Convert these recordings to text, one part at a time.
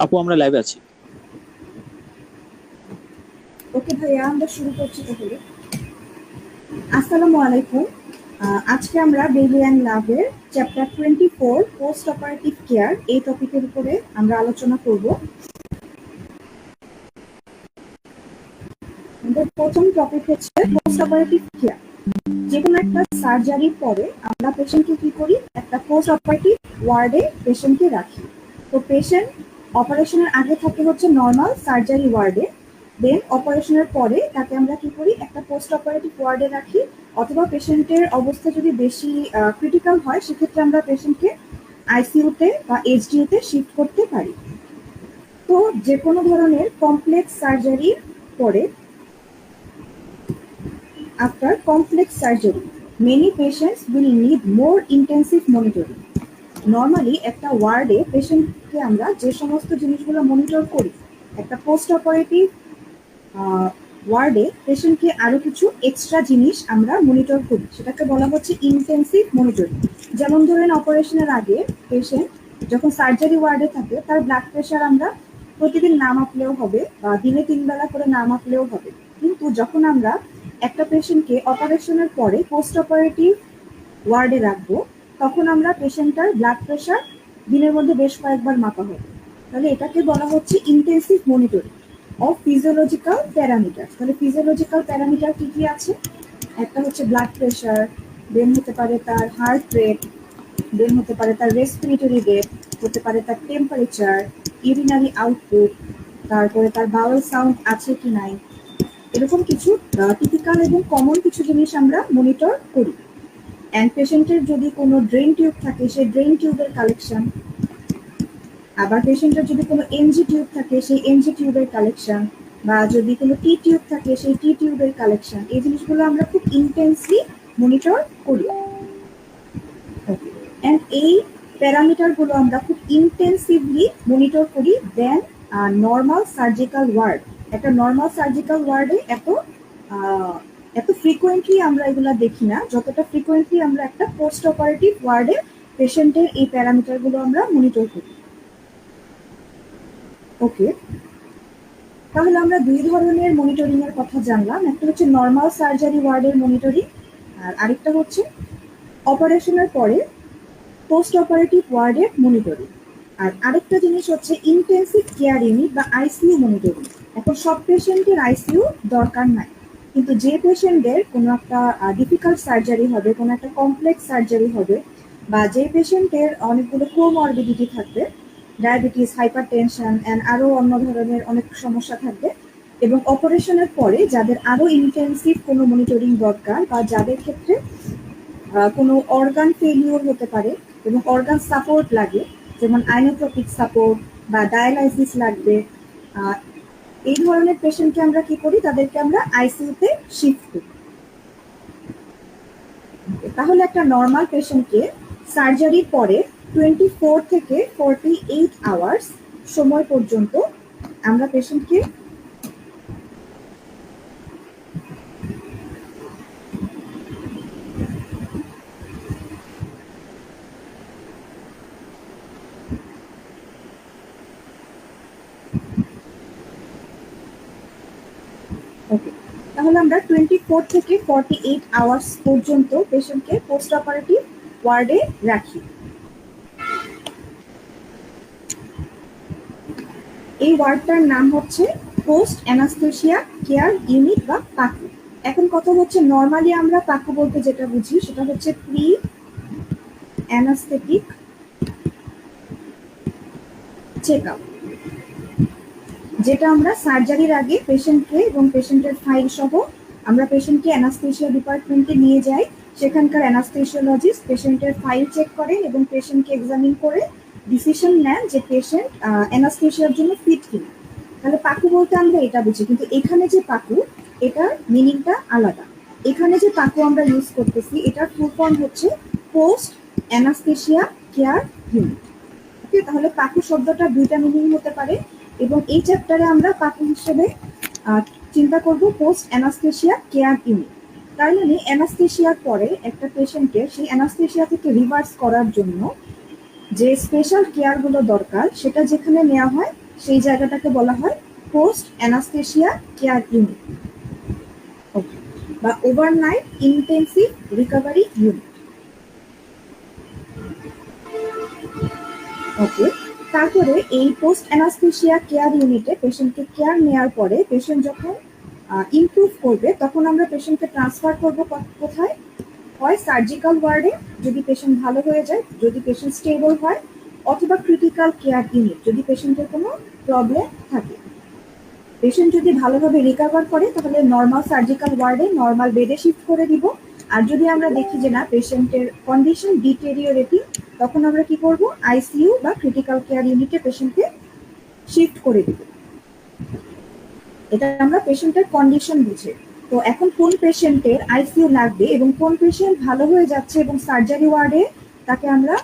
আপু আমরা লাইভে আছি। ওকে ভাইয়া, আমরা শুরু করছি তাহলে। আসসালামু আলাইকুম। আজকে আমরা বেবি অ্যান্ড লাভের চ্যাপ্টার 24 পোস্ট অপারেটিভ কেয়ার এই টপিকের উপরে আমরা আলোচনা করব। আমাদের প্রথম টপিক হচ্ছে পোস্ট অপারেটিভ কেয়ার। যে কোনো একটা সার্জারির পরে আমরা পেশেন্টকে কি করি, একটা পোস্ট অপারেটিভ ওয়ার্ডে পেশেন্টকে রাখি। তো পেশেন্ট অপারেশনের আগে থাকে হচ্ছে নর্মাল সার্জারি ওয়ার্ডে, দেন অপারেশনের পরে তাকে আমরা কি করি, একটা পোস্ট অপারেটিভ ওয়ার্ডে রাখি, অথবা পেশেন্টের অবস্থা যদি বেশি ক্রিটিক্যাল হয় সেক্ষেত্রে আমরা পেশেন্টকে আইসিইউতে বা এইচডিইউতে শিফট করতে পারি। তো যে কোনো ধরনের কমপ্লেক্স সার্জারির পরে, after complex surgery, many patients will need more intensive monitoring. Normally একটা ওয়ার্ডে পেশেন্টকে আমরা যে সমস্ত জিনিসগুলো মনিটর করি, একটা পোস্ট অপারেটিভ ওয়ার্ডে পেশেন্টকে আরো কিছু এক্সট্রা জিনিস আমরা মনিটর করি, সেটাকে বলা হচ্ছে ইনটেনসিভ মনিটরিং। যেমন ধরেন অপারেশনের আগে পেশেন্ট যখন সার্জারি ওয়ার্ডে থাকে তার ব্লাড প্রেশার আমরা প্রতিদিন না মাপলেও হবে বা দিনে 3 বেলা করে না মাপলেও হবে, কিন্তু যখন আমরা একটা পেশেন্টকে অপারেশনের পরে পোস্ট অপারেটিভ ওয়ার্ডে রাখবো তখন আমরা পেশেন্টটার ব্লাড প্রেশার দিনের মধ্যে বেশ কয়েকবার মাপা হবে। তাহলে এটাকে বলা হচ্ছে intensive monitoring of physiological parameter. তাহলে ফিজিওলজিক্যাল প্যারামিটার কি কি আছে? একটা হচ্ছে ব্লাড প্রেশার, দেন হতে পারে তার হার্ট রেট, দেন হতে পারে তার রেসপিরেটরি রেট, হতে পারে তার টেম্পারেচার, ইউরিনারি আউটপুট, তারপরে তার বাউল সাউন্ড আছে কি নাই, এরকম কিছু টিপিক্যাল এবং কমন কিছু জিনিস আমরা মনিটর করি। অ্যান্ড পেশেন্টের যদি কোনো ড্রেন টিউব থাকে সেই ড্রেন টিউবের কালেকশন, আবার পেশেন্টের যদি কোনো এনজি টিউব থাকে সেই এনজি টিউবের কালেকশন, বা যদি কোনো টি টিউব থাকে সেই টি টিউবের কালেকশন, এই জিনিসগুলো আমরা খুব ইন্টেন্সলি মনিটর করি। অ্যান্ড এই প্যারামিটারগুলো আমরা খুব ইন্টেন্সিভলি মনিটর করি দেন নর্মাল সার্জিক্যাল ওয়ার্ড। একটা নর্মাল সার্জিক্যাল ওয়ার্ডে এত ফ্রিকোয়েন্টলি আমরা এগুলো দেখি না, যতটা ফ্রিকোয়েন্টলি আমরা একটা পোস্ট অপারেটিভ ওয়ার্ডে পেশেন্টের এই প্যারামিটারগুলো আমরা মনিটর করি। ওকে, তাহলে আমরা দুই ধরনের মনিটরিং এর কথা জানলাম, একটা হচ্ছে নর্মাল সার্জারি ওয়ার্ডের মনিটরিং, আর আরেকটা হচ্ছে অপারেশনের পরে পোস্ট অপারেটিভ ওয়ার্ডের মনিটরিং। আর আরেকটা জিনিস হচ্ছে ইন্টেন্সিভ কেয়ার ইউনিট বা আইসিইউ মনিটরিং। এখন সব পেশেন্টের আইসিইউ দরকার নাই, কিন্তু যে পেশেন্টের কোনো একটা ডিফিকাল্ট সার্জারি হবে, কোনো একটা কমপ্লেক্স সার্জারি হবে, বা যে পেশেন্টের অনেকগুলো কোমরবিডিটি থাকবে, ডায়াবেটিস, হাইপার টেনশন অ্যান্ড আরও অন্য ধরনের অনেক সমস্যা থাকবে, এবং অপারেশনের পরে যাদের আরও ইন্টেন্সিভ কোনো মনিটরিং দরকার বা যাদের ক্ষেত্রে কোনো অর্গান ফেলিওর হতে পারে এবং অর্গান সাপোর্ট লাগে, যেমন আইনোট্রপিক সাপোর্ট বা ডায়ালাইসিস লাগবে, এই ধরনের পেশেন্টকে আমরা কি করি, তাদেরকে আমরা আইসিইউতে শিফট করি। তাহলে একটা নর্মাল পেশেন্টকে সার্জারির পরে 24 থেকে 48 আওয়ার্স সময় পর্যন্ত আমরা পেশেন্টকে তাহলে আমরা 24 থেকে 48 আওয়ার্স পর্যন্ত পেশেন্টকে পোস্ট অপারেটিভ ওয়ার্ডে রাখি। এই ওয়ার্ডটার নাম হচ্ছে পোস্ট অ্যানাস্থেসিয়া কেয়ার ইউনিট বা পাকু। এখন কথা হচ্ছে নর্মালি আমরা পাকু বলতে যেটা বুঝি সেটা হচ্ছে প্রি অ্যানাস্থেটিক চেকআপ, যেটা আমরা সার্জারির আগে পেশেন্টকে এবং পেশেন্টের ফাইল সহ আমরা পেশেন্টকে অ্যানাস্থেসিয়া ডিপার্টমেন্টে নিয়ে যাই। সেখানকার অ্যানাস্থেসিওলজিস্ট পেশেন্টের ফাইল চেক করেন এবং পেশেন্টকে এক্সামিন করে ডিসিশন নেন যে পেশেন্ট অ্যানাস্থেসিয়ার জন্য ফিট কিনা। তাহলে পাকু বলতে আমরা এটা বুঝি, কিন্তু এখানে যে পাকু এটার মিনিংটা আলাদা। এখানে যে পাকু আমরা ইউজ করতেছি এটার ফুল ফর্ম হচ্ছে পোস্ট অ্যানাস্থেসিয়া কেয়ার ইউনিট। ওকে, তাহলে পাকু শব্দটা দুইটা মিনিং হতে পারে, এবং এই চ্যাপ্টারে আমরা পাকু হিসেবে চিন্তা করব পোস্ট অ্যানাস্থেসিয়া কেয়ার ইউনিট। তার মানে অ্যানাস্থেসিয়ার পরে একটা পেশেন্টকে সেই অ্যানাস্থেসিয়া থেকে রিভার্স করার জন্য যে স্পেশাল কেয়ারগুলো দরকার সেটা যেখানে নেওয়া হয় সেই জায়গাটাকে বলা হয় পোস্ট অ্যানাস্থেসিয়া কেয়ার ইউনিট বা ওভারনাইট ইন্টেন্সিভ রিকভারি ইউনিট। ওকে, তারপরে এই পোস্ট অ্যানাস্থেসিয়া কেয়ার ইউনিটে পেশেন্টকে কেয়ার নেওয়ার পরে পেশেন্ট যখন ইমপ্রুভ করবে তখন আমরা পেশেন্টকে ট্রান্সফার করব কোথায়? হয় সার্জিক্যাল ওয়ার্ডে যদি পেশেন্ট ভালো হয়ে যায়, যদি পেশেন্ট স্টেবল হয়, অথবা ক্রিটিক্যাল কেয়ার ইউনিট যদি পেশেন্টের কোনো প্রবলেম থাকে। পেশেন্ট যদি ভালোভাবে রিকভার করে তাহলে নর্মাল সার্জিক্যাল ওয়ার্ডে নর্মাল বেডে শিফট করে দিব। আর যদি আমরা দেখি যে না পেশেন্টের কন্ডিশন ডিটেরিওরেটিং, তখন আমরা কি করব? আইসিইউ বা ক্রিটিক্যাল কেয়ার ইউনিটে পেশেন্টকে শিফট করে দিব। এটা আমরা পেশেন্টের কন্ডিশন বুঝে। তো এখন কোন পেশেন্টের আইসিইউ লাগবে এবং কোন পেশেন্ট ভালো হয়ে যাচ্ছে এবং সার্জারি ওয়ার্ডে তাকে আমরা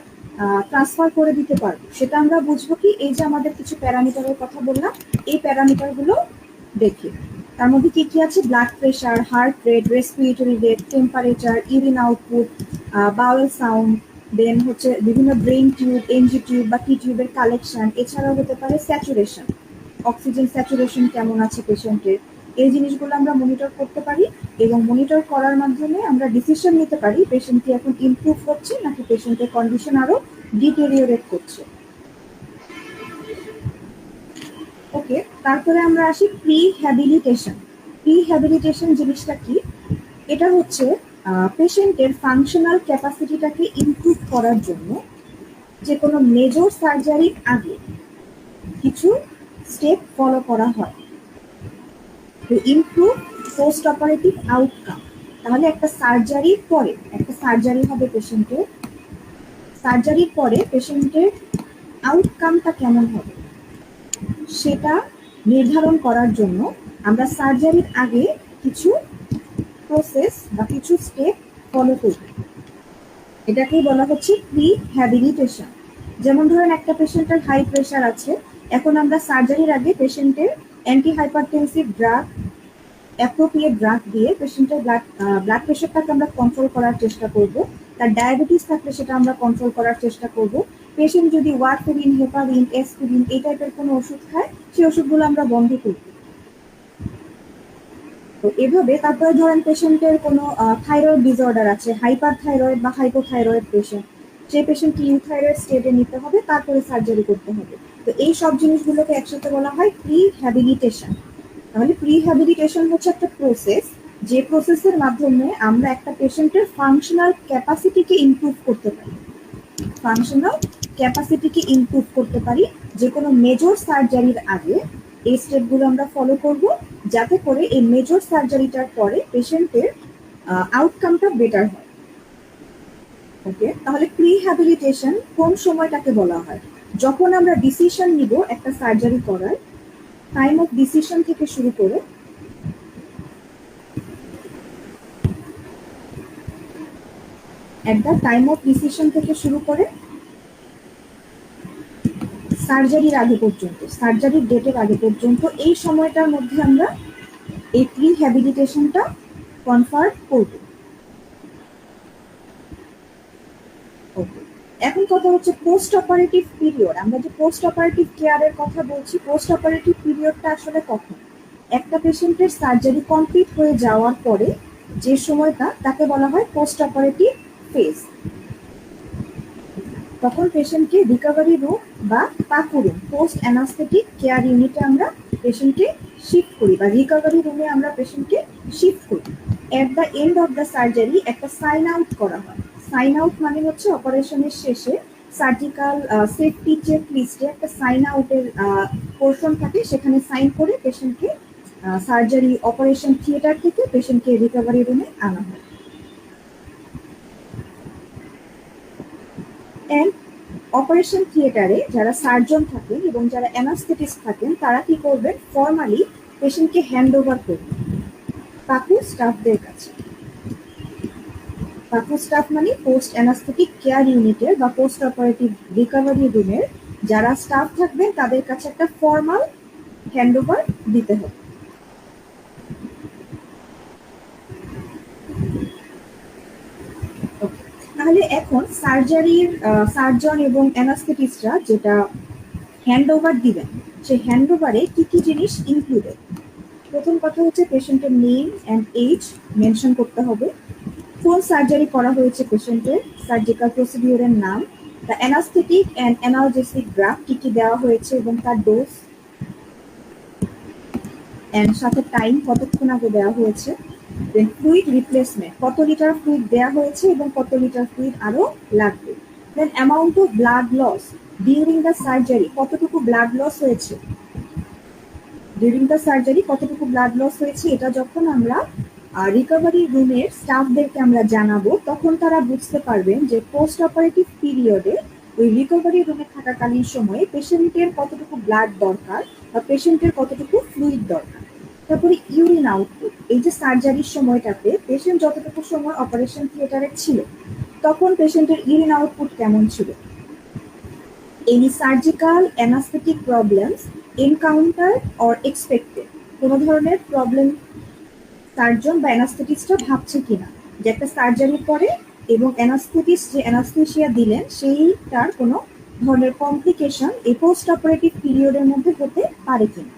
ট্রান্সফার করে দিতে পারবো, সেটা আমরা বুঝবো কি? এই যে আমাদের কিছু প্যারামিটারের কথা বললাম, এই প্যারামিটারগুলো দেখে। তার মধ্যে কি কি আছে? Blood pressure, heart rate, respiratory rate, temperature, urine output, bowel sound, then হচ্ছে বিভিন্ন ব্রেন টিউব, এনজি টিউব বা টি টিউবের কালেকশন, এছাড়াও হতে পারে স্যাচুরেশন, অক্সিজেন স্যাচুরেশন কেমন আছে পেশেন্টের। এই জিনিসগুলো আমরা মনিটর করতে পারি এবং মনিটর করার মাধ্যমে আমরা ডিসিশন নিতে পারি পেশেন্ট কি এখন ইমপ্রুভ হচ্ছে নাকি পেশেন্টের কন্ডিশন আরো ডিটেরিওরেট করছে। ওকে, তারপরে আমরা আসি প্রিহ্যাবিলিটেশন। প্রিহ্যাবিলিটেশন জিনিসটা কি? এটা হচ্ছে পেশেন্টের ফাংশনাল ক্যাপাসিটিটাকে ইমপ্রুভ করার জন্য যে কোনো মেজর সার্জারির আগে কিছু স্টেপ ফলো করা হয় to improve post operative outcome. তাহলে একটা সার্জারির পরে, একটা সার্জারি হবে পেশেন্টের, সার্জারির পরে পেশেন্টের আউটকামটা কেমন হবে সেটা নির্ধারণ করার জন্য আমরা সার্জারির আগে কিছু প্রসেস বা কিছু স্টেপ ফলো করব। এটাকেই বলা হচ্ছে প্রিহ্যাবিলিটেশন। যেমন ধরেন একটা পেশেন্টের হাই প্রেশার আছে, এখন আমরা সার্জারির আগে পেশেন্টের anti hypertensive drug, appropriate drug দিয়ে পেশেন্টের ব্লাড প্রেশারটাকে আমরা কন্ট্রোল করার চেষ্টা করব। তার ডায়াবেটিস থাকলে সেটা আমরা কন্ট্রোল করার চেষ্টা করব। পেশেন্ট যদি ওয়ারফেরিন, হেপারিন, এসপিরিন এই টাইপের কোনো ওষুধ খায়, সেই ওষুধগুলো আমরা বন্ধ করব। তো এভাবে তারপরে ধরেন পেশেন্টের কোনো থাইরয়েড ডিসঅর্ডার আছে, হাইপার থাইরয়েড বা হাইপোথাইরয়েড পেশেন্ট, সেই পেশেন্টকে ইউথাইরয়েড স্টেটে নিতে হবে, তারপরে সার্জারি করতে হবে। তো এই সব জিনিসগুলোকে একসাথে বলা হয় প্রিহ্যাবিলিটেশন। তাহলে প্রিহ্যাবিলিটেশন হচ্ছে একটা প্রসেস, যে প্রসেসের মাধ্যমে আমরা একটা পেশেন্টের ফাংশনাল ক্যাপাসিটিকে ইমপ্রুভ করতে পারি। ফাংশনাল ক্যাপাসিটিকে ইমপ্রুভ করতে পারি যে কোনো মেজর সার্জারির আগে। এই স্টেপগুলো আমরা ফলো করব যাতে করে এই মেজর সার্জারিটার পরে পেশেন্টের আউটকামটা বেটার হয়। ওকে, তাহলে প্রিহ্যাবিলিটেশন কোন সময়টাকে বলা হয়? যখন আমরা ডিসিশন নিব একটা সার্জারি করার, টাইম অফ ডিসিশন থেকে শুরু করে at the time of decision থেকে শুরু করে সার্জারির আগে পর্যন্ত, সার্জারির ডেটের আগে পর্যন্ত, এই সময়টার মধ্যে আমরা এই প্রিহ্যাবিলিটেশনটা কনফার্ম করব। ওকে, এখন কথা হচ্ছে পোস্ট অপারেটিভ পিরিয়ড। আমরা যে পোস্ট অপারেটিভ কেয়ারের কথা বলছি, পোস্ট অপারেটিভ পিরিয়ডটা আসলে কখন? একটা পেশেন্টের সার্জারি কমপ্লিট হয়ে যাওয়ার পরে যে সময়টা, তাকে বলা হয় পোস্ট অপারেটিভ ফেজ। তখন পেশেন্টকে রিকভারি রুম বা পাকু রুম, পোস্ট অ্যানাস্থেটিক কেয়ার ইউনিটে আমরা পেশেন্টকে শিফট করি বা রিকভারি রুমে আমরা পেশেন্টকে শিফট করি। At the end of the surgery একটা সাইন আউট করা হয়। সাইন আউট মানে হচ্ছে অপারেশনের শেষে সার্জিক্যাল সেফটি চেক লিস্টে একটা সাইন আউটের পোর্শন থাকে, সেখানে সাইন করে পেশেন্টকে সার্জারি অপারেশন থিয়েটার থেকে পেশেন্টকে রিকভারি রুমে আনা হয়। এন্ড অপারেশন থিয়েটারে যারা সার্জন থাকেন এবং যারা অ্যানাস্থেটিস্ট থাকেন তারা কি করবেন? ফর্মালি পেশেন্টকে হ্যান্ড ওভার করবেন পাকু স্টাফদের কাছে। পাকু স্টাফ মানে পোস্ট অ্যানাস্থেটিক কেয়ার ইউনিটের বা পোস্ট অপারেটিভ রিকভারি রুমের যারা স্টাফ থাকবেন তাদের কাছে একটা ফর্মাল হ্যান্ড ওভার দিতে হবে। তাহলে এখন সার্জারির সার্জন এবং অ্যানাস্থেটিস্টরা যেটা হ্যান্ড ওভার দিবেন সেই হ্যান্ডওভারে কি কি জিনিস ইনক্লুডেড। প্রথম কথা হচ্ছে পেশেন্টের নেম অ্যান্ড এজ মেনশন করতে হবে, কোন সার্জারি করা হয়েছে পেশেন্টের, সার্জিক্যাল প্রসিডিউরের নাম, the anaesthetic and analgesic drug কি কি দেওয়া হয়েছে এবং তার ডোজ অ্যান্ড সাথে টাইম কতক্ষণ আগে দেওয়া হয়েছে, দেন ফ্লুইড রিপ্লেসমেন্ট কত লিটার ফ্লুইড দেওয়া হয়েছে এবং কত লিটার ফ্লুইড আরো লাগবে, then amount of blood loss during the surgery, কতটুকু ব্লাড লস হয়েছে ডিউরিং দ্য সার্জারি, কতটুকু ব্লাড লস হয়েছে, এটা যখন আমরা রিকভারি রুমের স্টাফদেরকে আমরা জানাবো তখন তারা বুঝতে পারবেন যে পোস্ট অপারেটিভ পিরিয়ডে ওই রিকভারি রুমে থাকাকালীন সময়ে পেশেন্টের কতটুকু ব্লাড দরকার বা পেশেন্টের কতটুকু ফ্লুইড দরকার। তারপরে ইউরিন আউটপুট, এই যে সার্জারির সময়টাতে পেশেন্ট যতটুকু সময় অপারেশন থিয়েটারে ছিল তখন পেশেন্টের ইউরিন আউটপুট কেমন ছিল, any surgical anesthetic problems encountered or expected, কোনো ধরনের প্রবলেম সার্জন বা অ্যানাস্থেটিস্টরা ভাবছে কিনা যে একটা সার্জারি পরে এবং অ্যানাস্থেটিস্ট যে অ্যানাস্থেশিয়া দিলেন সেইটার কোনো ধরনের কমপ্লিকেশন এই পোস্ট অপারেটিভ পিরিয়ডের মধ্যে হতে পারে কিনা।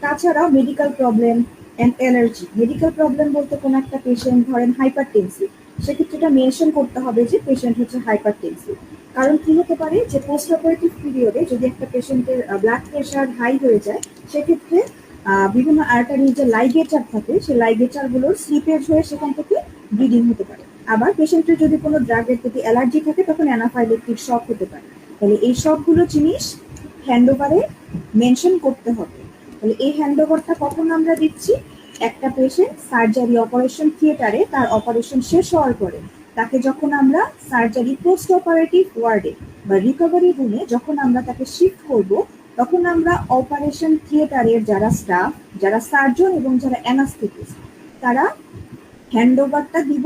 তাছাড়াও medical problem and allergy, medical problem বলতে কোনো একটা পেশেন্ট ধরেন হাইপারটেনসিভ, সেক্ষেত্রে এটা মেনশন করতে হবে যে পেশেন্ট হচ্ছে হাইপারটেনসিভ। কারণ কি হতে পারে যে পোস্ট অপারেটিভ পিরিয়ডে যদি একটা পেশেন্টের ব্লাড প্রেশার হাই হয়ে যায় সেক্ষেত্রে বিভিন্ন আর্টারির যে লাইগেচার থাকে সেই লাইগেচারগুলোর স্লিপেজ হয়ে সেখান থেকে ব্লিডিং হতে পারে। আবার পেশেন্টের যদি কোনো ড্রাগের প্রতি অ্যালার্জি থাকে তখন অ্যানাফাইলেকটিক শক হতে পারে। তাহলে এই সবগুলো জিনিস হ্যান্ডওভারে মেনশন করতে হবে। তাহলে এই হ্যান্ডওভারটা কখন আমরা দিচ্ছি, একটা পেশেন্ট সার্জারি অপারেশন থিয়েটারে তার অপারেশন শেষ হওয়ার পরে তাকে যখন আমরা সার্জারি পোস্ট অপারেটিভ ওয়ার্ডে বা রিকভারি রুমে যখন আমরা তাকে শিফট করব তখন আমরা অপারেশন থিয়েটারের যারা স্টাফ, যারা সার্জন এবং যারা অ্যানাস্থেটিস্ট তারা হ্যান্ডওভারটা দিব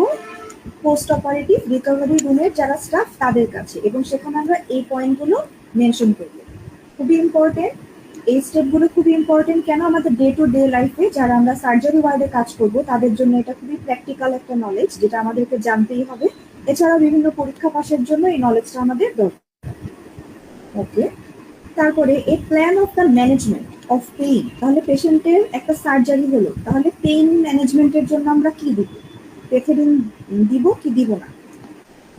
পোস্ট অপারেটিভ রিকভারি রুমের যারা স্টাফ তাদের কাছে, এবং সেখানে আমরা এই পয়েন্টগুলো মেনশন করব। খুবই ইম্পর্টেন্ট, এই স্টেপগুলো খুবই ইম্পর্টেন্ট। কেন, আমাদের ডে টু ডে লাইফে যারা আমরা সার্জারি ওয়ার্ডে কাজ করব তাদের জন্য এটা খুবই প্র্যাকটিক্যাল একটা নলেজ যেটা আমাদেরকে জানতেই হবে। এছাড়াও বিভিন্ন পরীক্ষা পাশের জন্য এই নলেজটা আমাদের দরকার। ওকে, তারপরে এই plan of the management of pain, তাহলে পেশেন্টের একটা সার্জারি হলো, তাহলে পেইন ম্যানেজমেন্টের জন্য আমরা কি দিব, পেথেডিন দিব কি দিব না,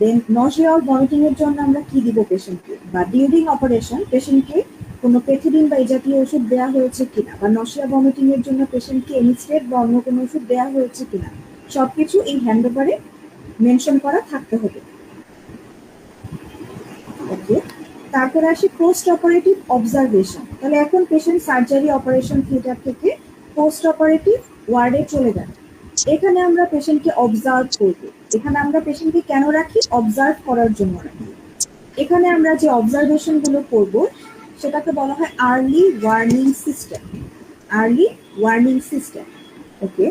দেন নজিয়া আর ভমিটিং এর জন্য আমরা কি দিব পেশেন্টকে, বা ডিউরিং অপারেশন পেশেন্টকে কোনো পেথেডিন বা এই জাতীয় ওষুধ দেওয়া হয়েছে কিনা, বা নজিয়া ভমিটিং এর জন্য পেশেন্টকে এনিস্টেট বা অন্য কোনো ওষুধ দেওয়া হয়েছে কিনা, সবকিছু এই হ্যান্ডওভারে মেনশন করা থাকতে হবে। ওকে, তারপরে আসি পোস্ট অপারেটিভ অবজারভেশন। তাহলে এখন পেশেন্ট সার্জারি অপারেশন থিয়েটার থেকে পোস্ট অপারেটিভ ওয়ার্ডে চলে গেল, এখানে আমরা পেশেন্টকে অবজার্ভ করব। এখানে আমরা পেশেন্টকে কেন রাখি, অবজার্ভ করার জন্য রাখি। এখানে আমরা যে অবজারভেশন গুলো করব সেটাকে বলা হয় early warning system, early warning system. Okay,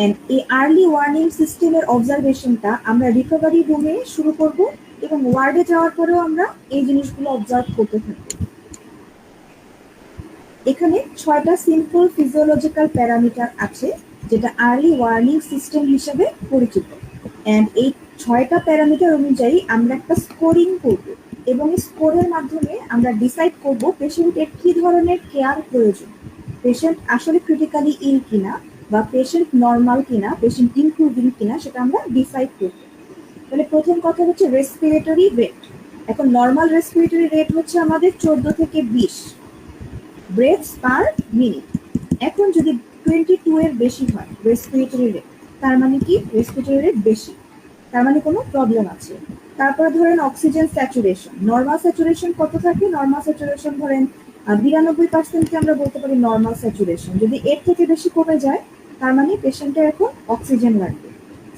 and এই আর্লি ওয়ার্নিং সিস্টেমের অবজারভেশনটা আমরা রিকভারি রুমে শুরু করব এবং ওয়ার্ডে যাওয়ার পরেও আমরা এই জিনিসগুলো অবজার্ভ করতে থাকবো। এখানে 6টা সিম্পল ফিজিওলজিক্যাল প্যারামিটার আছে যেটা আর্লি ওয়ার্নিং সিস্টেম হিসেবে পরিচিত, এন্ড এই 6টা প্যারামিটার অনুযায়ী আমরা একটা স্কোরিং করব এবং এই স্কোরের মাধ্যমে আমরা ডিসাইড করব পেশেন্টের কি ধরনের কেয়ার প্রয়োজন, পেশেন্ট আসলে ক্রিটিক্যালি ইল কিনা বা পেশেন্ট নর্মাল কিনা, পেশেন্ট ইমপ্রুভিং কিনা, সেটা আমরা ডিসাইড করব। তাহলে প্রথম কথা হচ্ছে রেসপিরেটরি রেট। এখন নর্মাল রেসপিরেটরি রেট হচ্ছে আমাদের 14 থেকে 20 ব্রেথস পার মিনিট। এখন যদি 22 এর বেশি হয় রেসপিরেটরি রেট, তার মানে কি রেসপিরেটরি রেট বেশি, তার মানে কোনো প্রবলেম আছে। তারপরে ধরেন অক্সিজেন স্যাচুরেশন, নর্মাল স্যাচুরেশন কত থাকে, নর্মাল স্যাচুরেশন ধরেন 92%কে আমরা বলতে পারি নর্মাল স্যাচুরেশন। যদি এর থেকে বেশি কমে যায় তার মানে পেশেন্টের এখন অক্সিজেন লাগবে।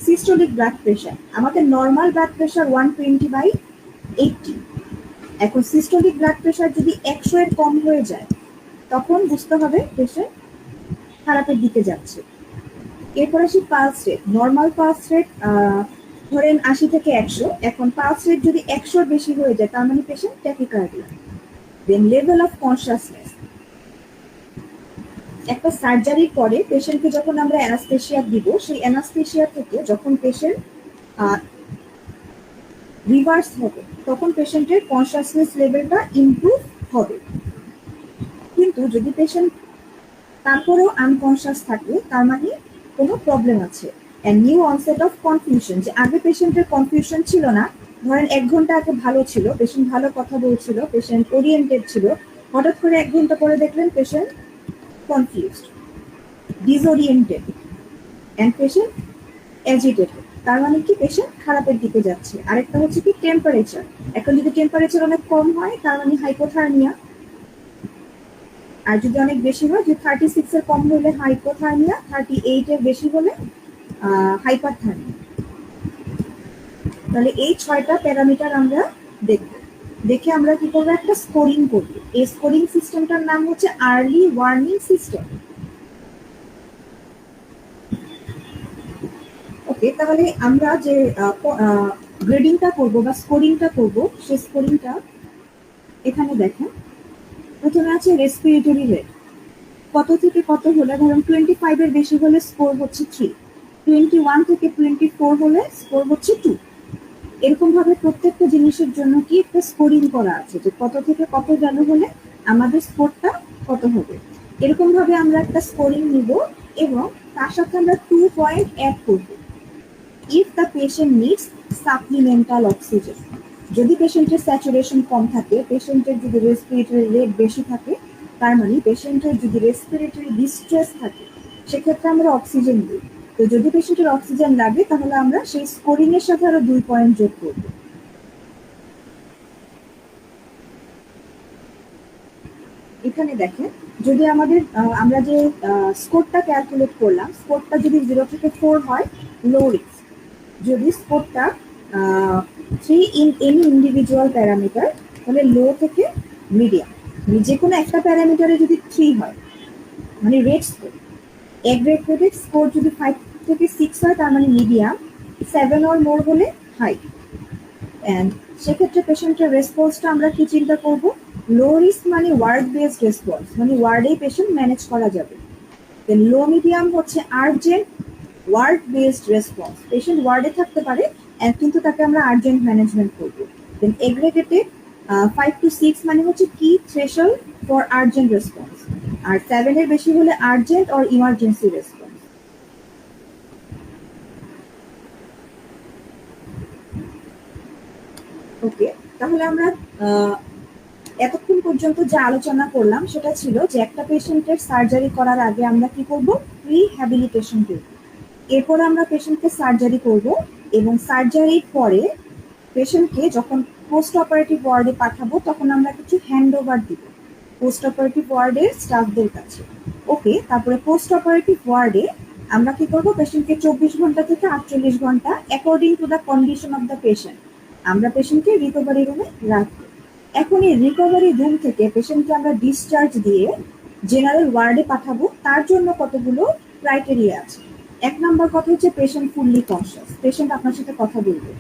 সিস্টোলিক ব্লাড প্রেশার, আমাদের নর্মাল ব্লাড প্রেশার 120/80, এখন সিস্টোলিক ব্লাড প্রেশার যদি 100 এর কম হয়ে যায় তখন বুঝতে হবে পেশেন্ট খারাপের দিকে যাচ্ছে। এরপর আসি pulse rate, normal pulse rate ধরেন 80 থেকে 100, এখন পালস রেট যদি 100 বেশি হয়ে যায় তার মানে patient tachycardia. Then level of consciousness, একটা সার্জারির পরে পেশেন্টকে যখন আমরা অ্যানাস্থেশিয়া দিব সেই অ্যানাস্থেশিয়া থেকে যখন পেশেন্ট রিভার্স হবে তখন পেশেন্টের কনসিয়াসনেস লেভেলটা ইমপ্রুভ হবে। কিন্তু যদি পেশেন্ট তারপরেও আনকনশিয়াস থাকে, তার মানে কোনো প্রবলেম আছে। নিউ অনসেট অফ কনফিউশন, যে আগে পেশেন্টের কনফিউশন ছিল না, ধরেন 1 ঘন্টা আগে ভালো ছিল, পেশেন্ট ভালো কথা বলছিল, পেশেন্ট ওরিয়েন্টেড ছিল, হঠাৎ করে 1 ঘন্টা পরে দেখলেন patient confused, disoriented and patient agitated, তার মানে কি পেশেন্ট খারাপের দিকে যাচ্ছে। আরেকটা হচ্ছে কি টেম্পারেচার, এখন যদি টেম্পারেচার অনেক কম হয় তার মানে হাইপোথার্মিয়া, আর যদি অনেক বেশি হয়, যে 36 এর কম হলে হাইপোথার্মিয়া, 38 এর বেশি হলে হাইপারথার্মিয়া। তাহলে এই 6টা প্যারামিটার আমরা দেখব, দেখে আমরা কি করবো, একটা স্কোরিং করব। এই স্কোরিং সিস্টেমটার নাম হচ্ছে আর্লি ওয়ার্নিং সিস্টেম। ওকে, তাহলে আমরা যে গ্রেডিংটা করব বা স্কোরিংটা করব, সেই স্কোরিংটা এখানে দেখেন। প্রথমে আছে রেসপিরেটরি রেট, কত থেকে কত হলে, ধরুন 25 এর বেশি হলে স্কোর হচ্ছে 3, 21 থেকে 24 হলে স্কোর হচ্ছে 2। এরকম ভাবে প্রত্যেকটা জিনিসের জন্য কি একটা স্কোরিং করা আছে, যে কত থেকে কত ভ্যালু হলে আমাদের স্কোরটা কত হবে। এরকম ভাবে আমরা একটা স্কোরিং নিব এবং তার সাথে আমরা 2 পয়েন্ট অ্যাড করব। If the patient needs supplemental oxygen, যদি পেশেন্টের স্যাচুরেশন কম থাকে, পেশেন্টের যদি রেসপিরেটরি রেট বেশি থাকে, তার মানে পেশেন্টের যদি রেসপিরেটরি ডিস্ট্রেস থাকে, সেক্ষেত্রে আমরা অক্সিজেন দিই। তো যদি পেশেন্টের অক্সিজেন লাগে, তাহলে আমরা সেই স্কোরিং এর সাথে আরো 2 পয়েন্ট যোগ করব। এখানে দেখেন, যদি আমাদের আমরা যে স্কোরটা ক্যালকুলেট করলাম, স্কোরটা যদি 0 থেকে 4 হয়, লো রিস্ক। যদি স্কোরটা 3 ইন এনি ইন্ডিভিজুয়াল প্যারামিটার, তাহলে লো থেকে মিডিয়াম। যে কোনো একটা প্যারামিটারে যদি 3 হয়, মানে রেট স্কোর, এগ্রেগেটেড স্কোর যদি 5 থেকে 6 হয়, তার মানে মিডিয়াম, 7 অর মোর হলে হাই। অ্যান্ড সেক্ষেত্রে পেশেন্টের রেসপন্সটা আমরা কি চিন্তা করব, লো রিস্ক মানে ওয়ার্ড বেসড রেসপন্স, মানে ওয়ার্ডেই পেশেন্ট ম্যানেজ করা যাবে। দেন লো মিডিয়াম হচ্ছে urgent ward based response, patient ওয়ার্ডে থাকতে পারে কিন্তু তাকে আমরা আর্জেন্ট ম্যানেজমেন্ট করবো। দেন এগ্রেগেটেড 5 to 6 মানে হচ্ছে কি থ্রেশহোল্ড ফর আর্জেন্ট রেসপন্স, আর 7 এর বেশি হলে আর্জেন্ট অর ইমার্জেন্সি রেসপন্স। ওকে, তাহলে আমরা এতক্ষণ পর্যন্ত যা আলোচনা করলাম সেটা ছিল যে একটা পেশেন্টের সার্জারি করার আগে আমরা কি করব, রিহ্যাবিলিটেশন করব। এরপর আমরা পেশেন্টকে সার্জারি করব এবং সার্জারির পরে পেশেন্টকে যখন পোস্ট অপারেটিভ ওয়ার্ডে পাঠাবো, তখন আমরা কিছু হ্যান্ড ওভার দিব পোস্ট অপারেটিভ ওয়ার্ডের স্টাফদের কাছে। ওকে, তারপরে পোস্ট অপারেটিভ ওয়ার্ডে আমরা কি করবো, পেশেন্টকে 24 ঘন্টা থেকে 48 ঘন্টা according to the condition of the patient আমরা পেশেন্টকে রিকভারি রুমে রাখবো। এখন এই রিকভারি রুম থেকে পেশেন্টকে আমরা ডিসচার্জ দিয়ে জেনারেল ওয়ার্ডে পাঠাবো। তার জন্য কতগুলো ক্রাইটেরিয়া আছে। 1 নম্বর কথা হচ্ছে পেশেন্ট ফুললি কনসিয়াস, পেশেন্ট আপনার সাথে কথা বলবে।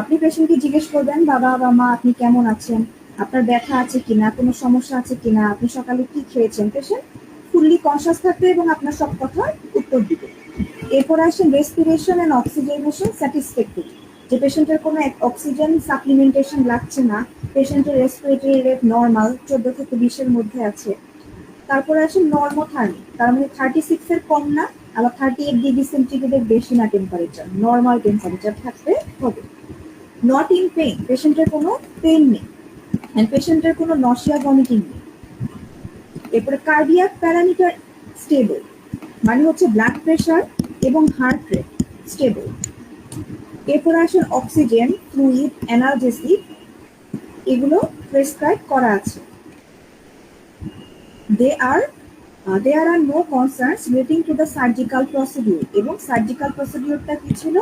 আপনি পেশেন্টকে জিজ্ঞেস করবেন, বাবা বা মা আপনি কেমন আছেন, আপনার ব্যথা আছে কিনা, কোনো সমস্যা আছে কিনা, আপনি সকালে কি খেয়েছেন। পেশেন্ট ফুললি কনসিয়াস থাকবে এবং আপনার সব কথার উত্তর দিবে। এরপর আসেন রেসপিরেশন এন্ড অক্সিজেনেশন স্যাটিসফ্যাক্টরি, যে পেশেন্টের কোনো অক্সিজেন সাপ্লিমেন্টেশন লাগছে না, পেশেন্টের রেসপিরেটরি রেট নর্মাল 14 থেকে 20 এর মধ্যে আছে। তারপরে আসে নর্মোথার্মি, তার মানে 36 এর কম না, আবার 38 ডিগ্রি সেন্টিগ্রেডের বেশি না, টেম্পারেচার নর্মাল টেম্পারেচার থাকতে হবে। নট ইন পেইন, পেশেন্টের কোনো পেইন নেই, এন্ড পেশেন্টের কোনো নশিয়া ভমিটিং নেই। এরপরে কার্ডিয়াক প্যারামিটার স্টেবল, মানে হচ্ছে ব্লাড প্রেশার এবং হার্ট রেট স্টেবল। এরপরে আসেন অক্সিজেন, ফ্লুইড, অ্যানালজেসিক, এগুলো প্রেসক্রাইব করা আছে। There are no concerns relating to the surgical procedure, এবং সার্জিক্যাল প্রসিডিউরটা কি ছিল,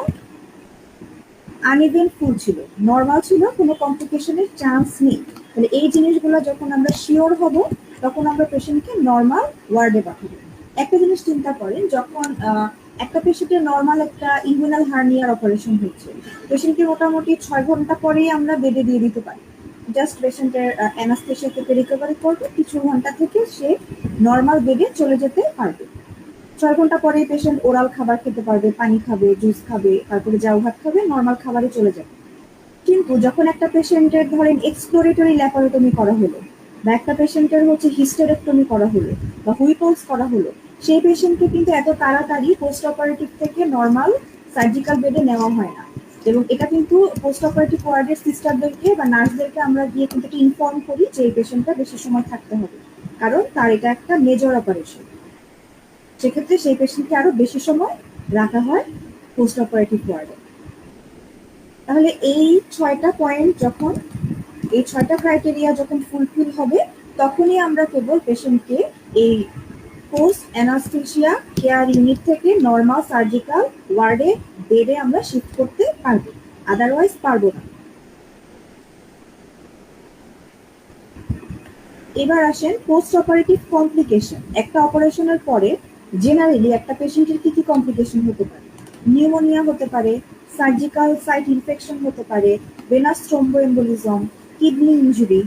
আনইভেন্টফুল ছিল, নর্মাল ছিল, কোনো কমপ্লিকেশনের চান্স নেই। তাহলে এই জিনিসগুলো যখন আমরা শিওর হব, তখন আমরা পেশেন্টকে নর্মাল ওয়ার্ডে পাঠাবো। একটা জিনিস চিন্তা করেন, যখন একটা পেশেন্টের নর্মাল একটা ইনগুইনাল হার্নিয়ার অপারেশন হচ্ছে, পেশেন্টকে মোটামুটি 6 ঘন্টা পরেই আমরা বেডে দিয়ে দিতে পারি। জাস্ট পেশেন্টের অ্যানাস্থেশিয়া থেকে রিকভারি করবে, কিছু ঘন্টা থেকে সে নর্মাল বেডে চলে যেতে পারবে। 6 ঘন্টা পরে পেশেন্ট ওরাল খাবার খেতে পারবে, পানি খাবে, জুস খাবে, তারপরে জাউ ভাত খাবে, নর্মাল খাবারে চলে যাবে। কিন্তু যখন একটা পেশেন্টের ধরেন এক্সপ্লোরেটরি ল্যাপারোটমি করা হলো, বা একটা পেশেন্টের হচ্ছে হিস্টেরেক্টমি করা হলো বা হুইপলস করা হলো, সেই পেশেন্টকে কিন্তু এত তাড়াতাড়ি পোস্ট অপারেটিভ থেকে নর্মাল সার্জিক্যাল বেডে নেওয়া হয় না। এবং এটা কিন্তু পোস্ট অপারেটিভ ওয়ার্ডের সিস্টারদেরকে বা নার্সদেরকে আমরা গিয়ে কিন্তু ইনফর্ম করি যে এই পেশেন্টটা বেশি সময় থাকতে হবে, কারণ তার এটা একটা মেজর অপারেশন। সেক্ষেত্রে সেই পেশেন্টকে আরো বেশি সময় রাখা হয় পোস্ট অপারেটিভ ওয়ার্ডে। তাহলে এই 6টা পয়েন্ট যখন, এই 6টা ক্রাইটেরিয়া যখন ফুলফিল হবে, তখনই আমরা কেবল পেশেন্টকে এই পোস্ট অ্যানাস্থেসিয়া কেয়ার ইউনিট থেকে নর্মাল সার্জিক্যাল ওয়ার্ডে বেডে আমরা শিফট করতে পারবো, আদারওয়াইজ পারবো না। এবার আসেন পোস্ট অপারেটিভ কমপ্লিকেশন। একটা অপারেশনের পরে জেনারেলি একটা পেশেন্টের কি কি কমপ্লিকেশন হতে পারে? নিউমোনিয়া হতে পারে, সার্জিক্যাল সাইট ইনফেকশন হতে পারে, venous thromboembolism, kidney injury,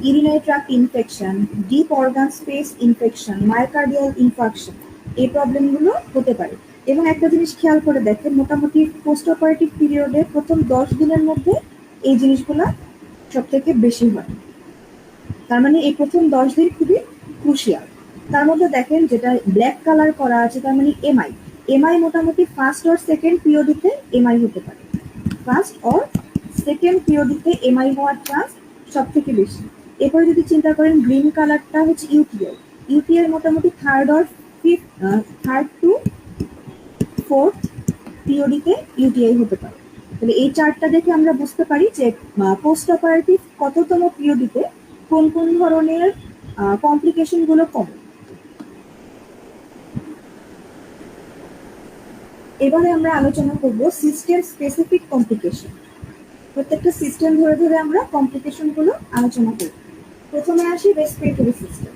urinary tract infection, deep organ space infection, myocardial infarction, এই প্রবলেমগুলো হতে পারে। এবং একটা জিনিস খেয়াল করে দেখেন, মোটামুটি পোস্ট অপারেটিভ পিরিয়ডে প্রথম 10 দিনের মধ্যে এই জিনিসগুলো সব থেকে বেশি হয়। তার মানে এই প্রথম 10 দিন খুবই ক্রুশিয়াল। তার মধ্যে দেখেন যেটা ব্ল্যাক কালার করা আছে, তার মানে এমআই। এমআই মোটামুটি ফার্স্ট অর সেকেন্ড পিরিয়ডিতে এমআই হতে পারে, ফার্স্ট অর সেকেন্ড পিরিয়ডিতে এমআই হওয়ার চান্স সব থেকে বেশি। এরপরে যদি চিন্তা করেন গ্রিন কালারটা হচ্ছে ইউটিআই। ইউটিআই মোটামুটি থার্ড টু ফোর্থ পিরিয়ডিতে ইউটিআই হতে পারে। তাহলে এই চার্টটা দেখে আমরা বুঝতে পারি যে পোস্ট অপারেটিভ কততম পিরিয়ডিতে কোন কোন ধরনের কমপ্লিকেশন গুলো কমন। এবারে আমরা আলোচনা করব সিস্টেম স্পেসিফিক কমপ্লিকেশন। প্রত্যেকটা সিস্টেম ধরে ধরে আমরা কমপ্লিকেশন গুলো আলোচনা করব। প্রথমে আসি রেসপিরেটরি সিস্টেম।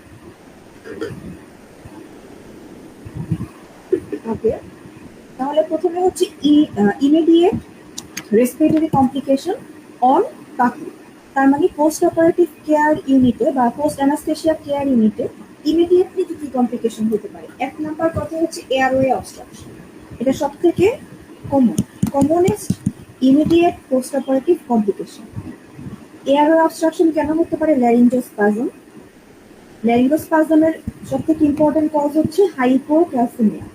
ওকে, তাহলে প্রথমে হচ্ছে ইমিডিয়েট রেসপিরেটরি কমপ্লিকেশন অন কাকু। তার মানে পোস্ট অপারেটিভ কেয়ার ইউনিটে বা পোস্ট অ্যানাস্থেসিয়া কেয়ার ইউনিটে ইমিডিয়েটলি কি কি কমপ্লিকেশন হতে পারে? এক নাম্বার কথা হচ্ছে এয়ারওয়ে অবস্ট্রাকশন। এটা সব থেকে commonest immediate post operative complication. Airway obstruction কেন হতে পারে? ল্যারিঞ্জোস্পাজম। ল্যারিঞ্জোস্পাজমের সব থেকে ইম্পর্টেন্ট কজ হচ্ছে hypocalcaemia.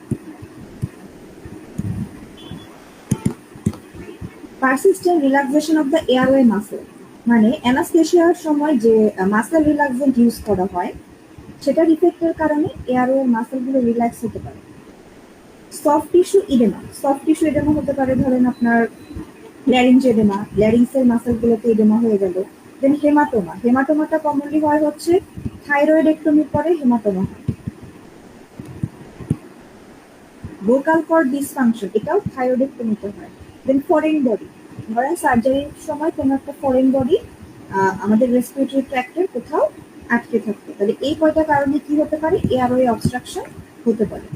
Persistent relaxation of the airway muscle, মানে অ্যানাস্থেসিয়ার সময় যে মাসেল রিল্যাক্সেন্ট ইউজ করা হয় সেটার ইফেক্টের কারণে এয়ারওয়ে মাসেলগুলো রিল্যাক্স হতে পারে। Soft tissue oedema, soft tissue oedema হতে পারে ধরেন আপনার ল্যারিঞ্জ এডেমা, ল্যারিংসের মাসেলগুলোতে এডেমা হয়ে গেল। দেন হেমাটোমা, হেমাটোমাটা কমনলি হয় হচ্ছে থাইরয়েডেক্টমির পরে হেমাটোমা হয়। ভোকাল কর্ড ডিসফাংশন, এটাও থাইরয়েডেক্টমিতে হয়। দেন ফরেন বডি, ধরেন সার্জারির সময় কোনো একটা ফরেন বডি আমাদের রেসপিরেটরি ট্র্যাক্টের কোথাও আটকে থাকবে, তাহলে এই কয়টা কারণে কি হতে পারে? এয়ারওয়ে অবস্ট্রাকশন হতে পারে।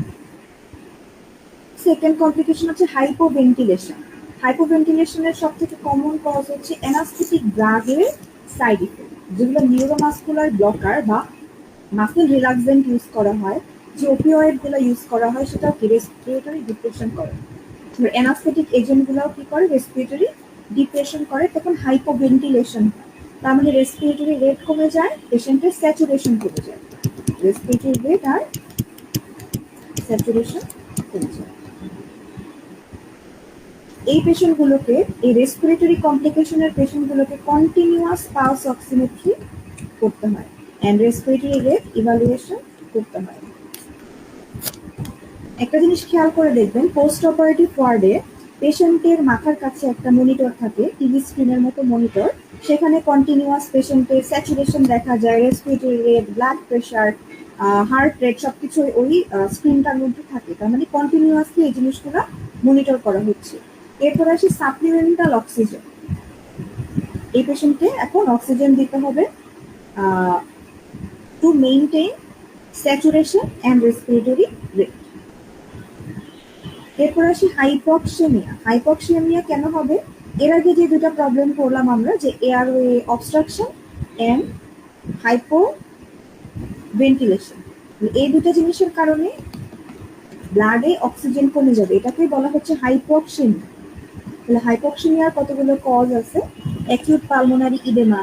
সেকেন্ড কমপ্লিকেশন হচ্ছে হাইপোভেন্টিলেশন। হাইপোভেন্টিলেশনের সব থেকে কমন কজ হচ্ছে অ্যানাস্থেটিক ড্রাগের সাইড ইফেক্ট। যেগুলো নিউরোমাসকুলার ব্লকার বা মাসেল রিল্যাক্সেন্ট ইউজ করা হয়, যে ওপিওয়েডগুলো ইউজ করা হয় সেটাও কি রেসপিরেটরি ডিপ্রেশন করে। অ্যানাস্থেটিক এজেন্টগুলোও কি করে? রেসপিরেটরি ডিপ্রেশন করে, তখন হাইপোভেন্টিলেশন হয়। তার মানে রেসপিরেটরি রেট কমে যায়, পেশেন্টের স্যাচুরেশন কমে যায়। রেসপিরেটরি রেট আর স্যাচুরেশন কমে যায়। এই পেশেন্টগুলোকে, এই রেসপিরেটরি কমপ্লিকেশনের পেশেন্টগুলোকে কন্টিনিউয়াস পালস অক্সিমেট্রি করতে হয় এন্ড রেসপিরেটরি রেট ইভালুয়েশন করতে হয়। একটা জিনিস খেয়াল করে দেখবেন, পোস্ট অপারেটিভ ওয়ার্ডে পেশেন্টের মাথার কাছে একটা মনিটর থাকে, টিভি স্ক্রিনের মতো মনিটর। সেখানে কন্টিনিউয়াস পেশেন্টের স্যাচুরেশন দেখা যায়, respiratory rate, blood pressure, heart rate সবকিছু ওই স্ক্রিনটার মধ্যে থাকে। তার মানে কন্টিনিউয়াসলি এই জিনিসগুলো মনিটর করা হচ্ছে। এরপর আসি সাপ্লিমেন্টাল অক্সিজেন। এই পেশেন্টকে এখন অক্সিজেন দিতে হবে to maintain saturation and respiratory rate. এরপর আসি হাইপক্সেমিয়া। হাইপক্সেমিয়া কেন হবে? এর আগে যে দুটো প্রবলেম করলাম আমরা, যে airway obstruction and hypo ventilation, এই দুটো জিনিসের কারণে ব্লাডে অক্সিজেন কমে যাবে, এটাকে বলা হচ্ছে হাইপক্সেমিয়া। তাহলে হাইপক্সেমিয়ার কতগুলো কজ আছে: acute pulmonary oedema,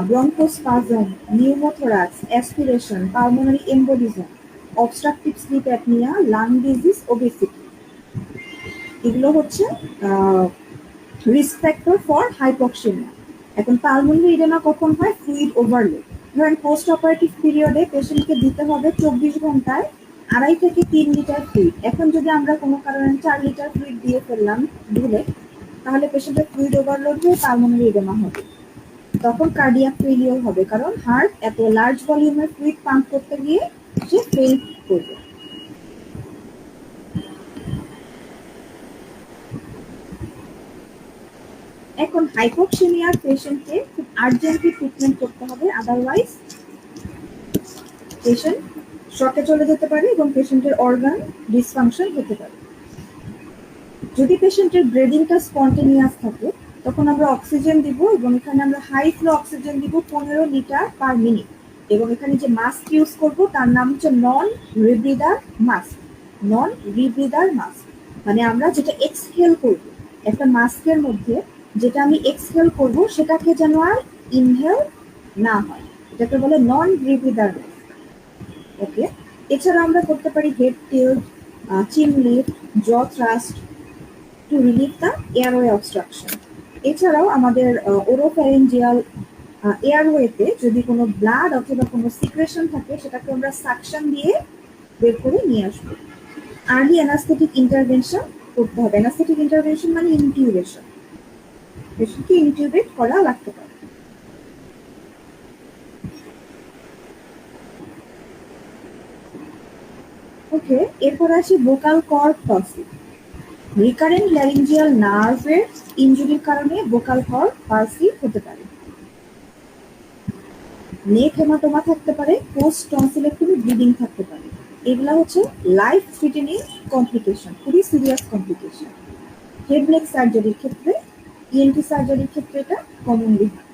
bronchospasm, pneumothorax, aspiration, pulmonary embolism, obstructive sleep apnoea, lung disease, obesity, এগুলো হচ্ছে রিস্ক ফ্যাক্টর ফর হাইপক্সেমিয়া। এখন পালমোনারি ইডেমা কখন হয়? Fluid overload. ধরেন পোস্ট অপারেটিভ পিরিয়ডে পেশেন্টকে দিতে হবে 24 ঘন্টায় 2.5 থেকে 3 লিটার ফ্লুইড। এখন যদি আমরা কোনো কারণে 4 লিটার ফ্লুইড দিয়ে ফেললাম ভুলে, তাহলে পেশেন্টের ফ্লুইড ওভারলোড হয়ে পালমোনারি ইডেমা হবে। তখন কার্ডিয়াক ফেলিওর হবে, কারণ হার্ট এত লার্জ ভলিউমের ফ্লুইড পাম্প করতে গিয়ে সে ফেল করবে। এখন হাইপোক্সেমিয়ার পেশেন্টকে খুব আর্জেন্টলি ট্রিটমেন্ট করতে হবে, আদারওয়াইজ পেশেন্ট শকে চলে যেতে পারে এবং পেশেন্টের অর্গান ডিসফাংশন হতে পারে। যদি পেশেন্টের ব্রিদিংটা স্পন্টেনিয়াস থাকে তখন আমরা অক্সিজেন দিব, এবং এখানে আমরা হাই ফ্লো অক্সিজেন দিব 15 লিটার পার মিনিট। এবং এখানে যে মাস্ক ইউজ করব তার নাম হচ্ছে নন রিব্রিদার মাস্ক। নন রিব্রিদার মাস্ক মানে আমরা যেটা এক্সহেল করব, একটা মাস্কের মধ্যে যেটা আমি এক্সহেল করব সেটাকে যেন আর ইনহেল না হয়, এটাকে বলে নন রিব্রিদার মাস্ক। ওকে, এছাড়া আমরা করতে পারি head tilt, chin lift, jaw thrust to relieve the airway obstruction. এছাড়াও আমাদের ওরোফ্যারিঞ্জিয়াল এয়ারওয়েতে যদি কোনো ব্লাড অথবা কোনো সিক্রেশন থাকে সেটাকে আমরা সাকশন দিয়ে বের করে নিয়ে আসবো। আর্লি অ্যানাস্থেটিক ইন্টারভেনশন করতে হবে। অ্যানাস্থেটিক ইন্টারভেনশন মানে ইনটিউবেশন, পেশেন্টকে ইনটিউবেট করা লাগতে পারে। ওকে, এরপর আসি vocal cord palsy. Recurrent laryngeal নার্ভের ইনজুরির কারণে ভোকাল কর্ড পালসি হতে পারে। নেক হেমাটোমা থাকতে পারে, পোস্ট টনসিলেক্টমি ব্লিডিং থাকতে পারে। এগুলা হচ্ছে লাইফ থ্রেটেনিং কমপ্লিকেশন, খুবই সিরিয়াস কমপ্লিকেশন। হেড নেক সার্জারির ক্ষেত্রে, ইএনটি সার্জারির ক্ষেত্রে এটা কমনলি হয়।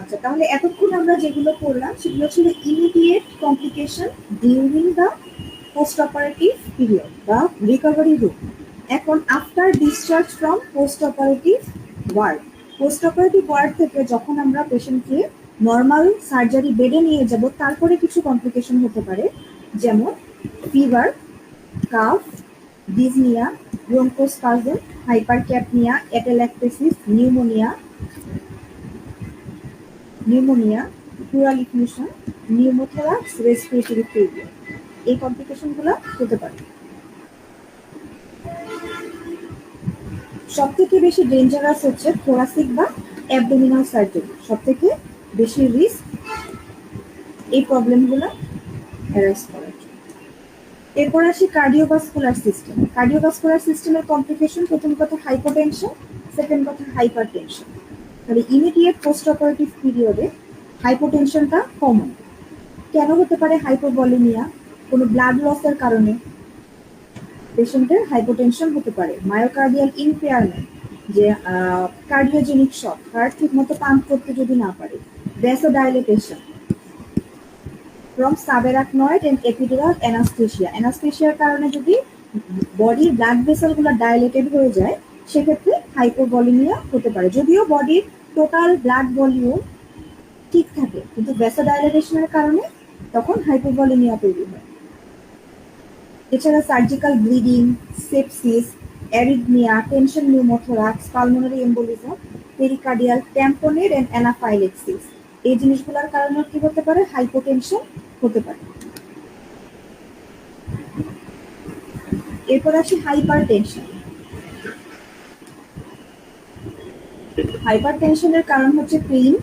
আচ্ছা, তাহলে এতক্ষণ আমরা যেগুলো করলাম সেগুলো ছিল immediate complication during the post operative period বা রিকভারি রুম। এখন after discharge from post operative ward, post operative ward থেকে যখন আমরা পেশেন্টকে নর্মাল সার্জারি বেডে নিয়ে যাব তারপরে কিছু কমপ্লিকেশন হতে পারে, যেমন fever, cough, dyspnoea, bronchospasm, hypercapnia, atelectasis, pneumonia, pleural effusion, pneumothorax, respiratory failure, এই কমপ্লিকেশনগুলো হতে পারে। সবথেকে বেশি ডেঞ্জারাস হচ্ছে থোরাসিক বা অ্যাবডোমিনাল সার্জারি, সবথেকে বেশি রিস্ক এই প্রবলেমগুলো অ্যারাইজ করার জন্য। এরপর আসি কার্ডিওভাস্কুলার সিস্টেম। কার্ডিওভাস্কুলার সিস্টেমের কমপ্লিকেশন, প্রথম কথা হাইপোটেনশন, সেকেন্ড কথা হাইপারটেনশন। তাহলে ইমিডিয়েট পোস্ট অপারেটিভ পিরিয়ডে হাইপোটেনশনটা কমন। কেন হতে পারে হাইপোভলিমিয়া? কোনো ব্লাড লসের কারণে পেশেন্টের হাইপোটেনশন হতে পারে। মায়োকার্ডিয়াল ইম্পেয়ারমেন্ট, যে কার্ডিওজেনিক শক, হার্ট ঠিক মতো পাম্প করতে যদি না পারে। Vasodilatation from subarachnoid and epidural anaesthesia, অ্যানাস্থেসিয়ার কারণে যদি বডির ব্লাড ভেসেলগুলো ডাইলেটেড হয়ে যায় সেক্ষেত্রে হাইপোভলিমিয়া হতে পারে। যদিও বডির টোটাল ব্লাড ভলিউম ঠিক থাকে কিন্তু ভ্যাসোডাইলেটেশনের কারণে তখন হাইপোভলিমিয়া তৈরি হয়। এছাড়া surgical bleeding, sepsis, arrhythmia, tension pneumothorax, pulmonary embolism, pericardial tamponade and anaphylaxis, এই জিনিসগুলোর কারণে কি হতে পারে? হাইপোটেনশন হতে পারে। এরপর আসি হাইপারটেনশন। হাইপারটেনশনের কারণ হচ্ছে pain,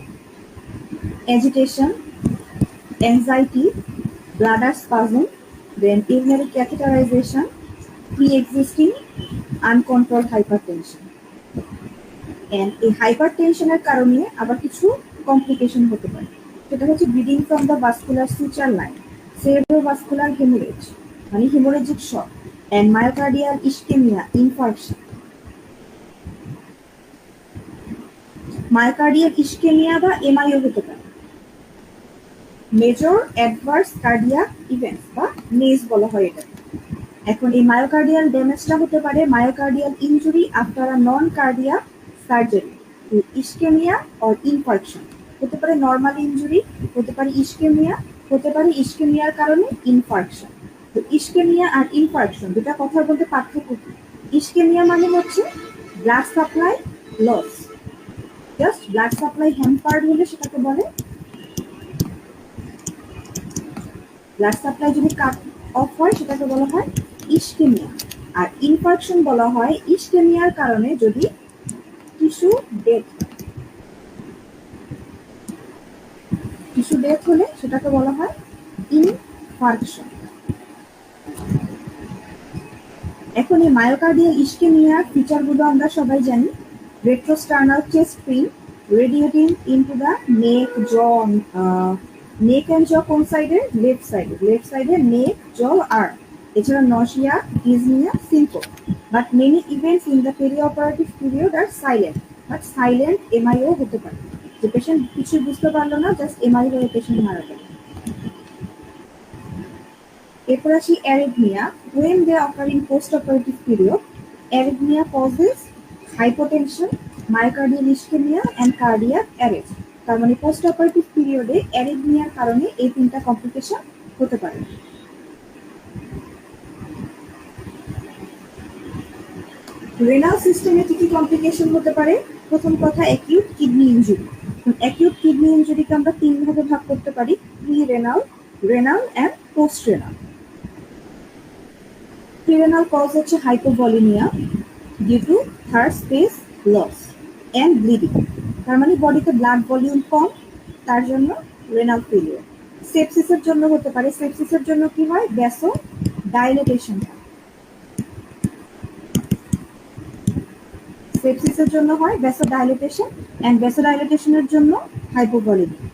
agitation, anxiety, bladder spasm, then urinary catheterisation, pre-existing uncontrolled hypertension. And এই হাইপারটেনশনের কারণে আবার কিছু কমপ্লিকেশন হতে পারে, সেটা হচ্ছে bleeding from the vascular suture line, cerebrovascular haemorrhage মানে haemorrhagic shock, and myocardial ischaemia, infarction. Myocardial ischaemia বা এমআইও হতে পারে। মেজর অ্যাডভার্স কার্ডিয়াক ইভেন্টস বা মেজ বলা হয় এটাকে। এখন এই মায়োকার্ডিয়াল ড্যামেজটা হতে পারে myocardial injury after a non cardiac surgery, ischaemia or infarction. হতে পারে নর্মাল ইনজুরি, হতে পারে ইসকেমিয়া, হতে পারে ইসকেমিয়ার কারণে ইনফার্কশন। তো ইসকেমিয়া আর ইনফার্কশন দুটা কথার বলতে পার্থক্য কি? ইসকেমিয়া মানে হচ্ছে blood supply loss, just blood supply hampered হলে সেটাকে বলে, ব্লাড সাপ্লাই যদি কাট অফ হয় সেটাকে বলা হয় ইসকেমিয়া। আর ইনফার্কশন বলা হয় ইসকেমিয়ার কারণে যদি টিস্যু ডেথ, টিস্যু ডেথ হলে সেটাকে বলা হয় ইনফার্কশন। এখন এই মায়োকার্ডিয়াল ইসকেমিয়ার ফিচারগুলো আমরা সবাই জানি। Retrosternal chest pain radiating into the neck, jaw, neck and জ কোন সাইডে? লেফট সাইডে, লেফট সাইডে নেক, জ, আর্ম। এছাড়া nausea, dyspnoea, simple. But many events in the perioperative period are silent, but silent এমআইও হতে পারে, যে পেশেন্ট কিছু বুঝতে পারলো না, জাস্ট এমআই হয়ে পেশেন্ট মারা গেল। এরপর আসি arrhythmia. when they occur in post-operative period, arrhythmia causes hypotension, myocardial ischemia and cardiac arrest। তার মানে পোস্ট অপারেটিভ পিরিয়ডে অ্যারিথমিয়ার কারণে এই তিনটা কমপ্লিকেশন হতে পারে। রেনাল সিস্টেমে কি কি কমপ্লিকেশন হতে পারে? প্রথম কথা acute kidney injury. Acute kidney ইনজুরিকে আমরা তিন ভাগে ভাগ করতে পারি, pre renal, renal and post renal. Pre-renal cause হচ্ছে hypovolemia due to third space loss and bleeding। তার মানে বডিতে ব্লাড ভলিউম কম, তার জন্য রেনাল ফেলিওর। সেপসিসের জন্য হতে পারে, সেপসিসের জন্য কি হয়? ভ্যাসো ডাইলেটেশন। সেপসিসের জন্য হয় ভ্যাসো ডাইলেটেশন, এন্ড ভ্যাসো ডাইলেটেশনের জন্য হাইপোভলিমিয়া।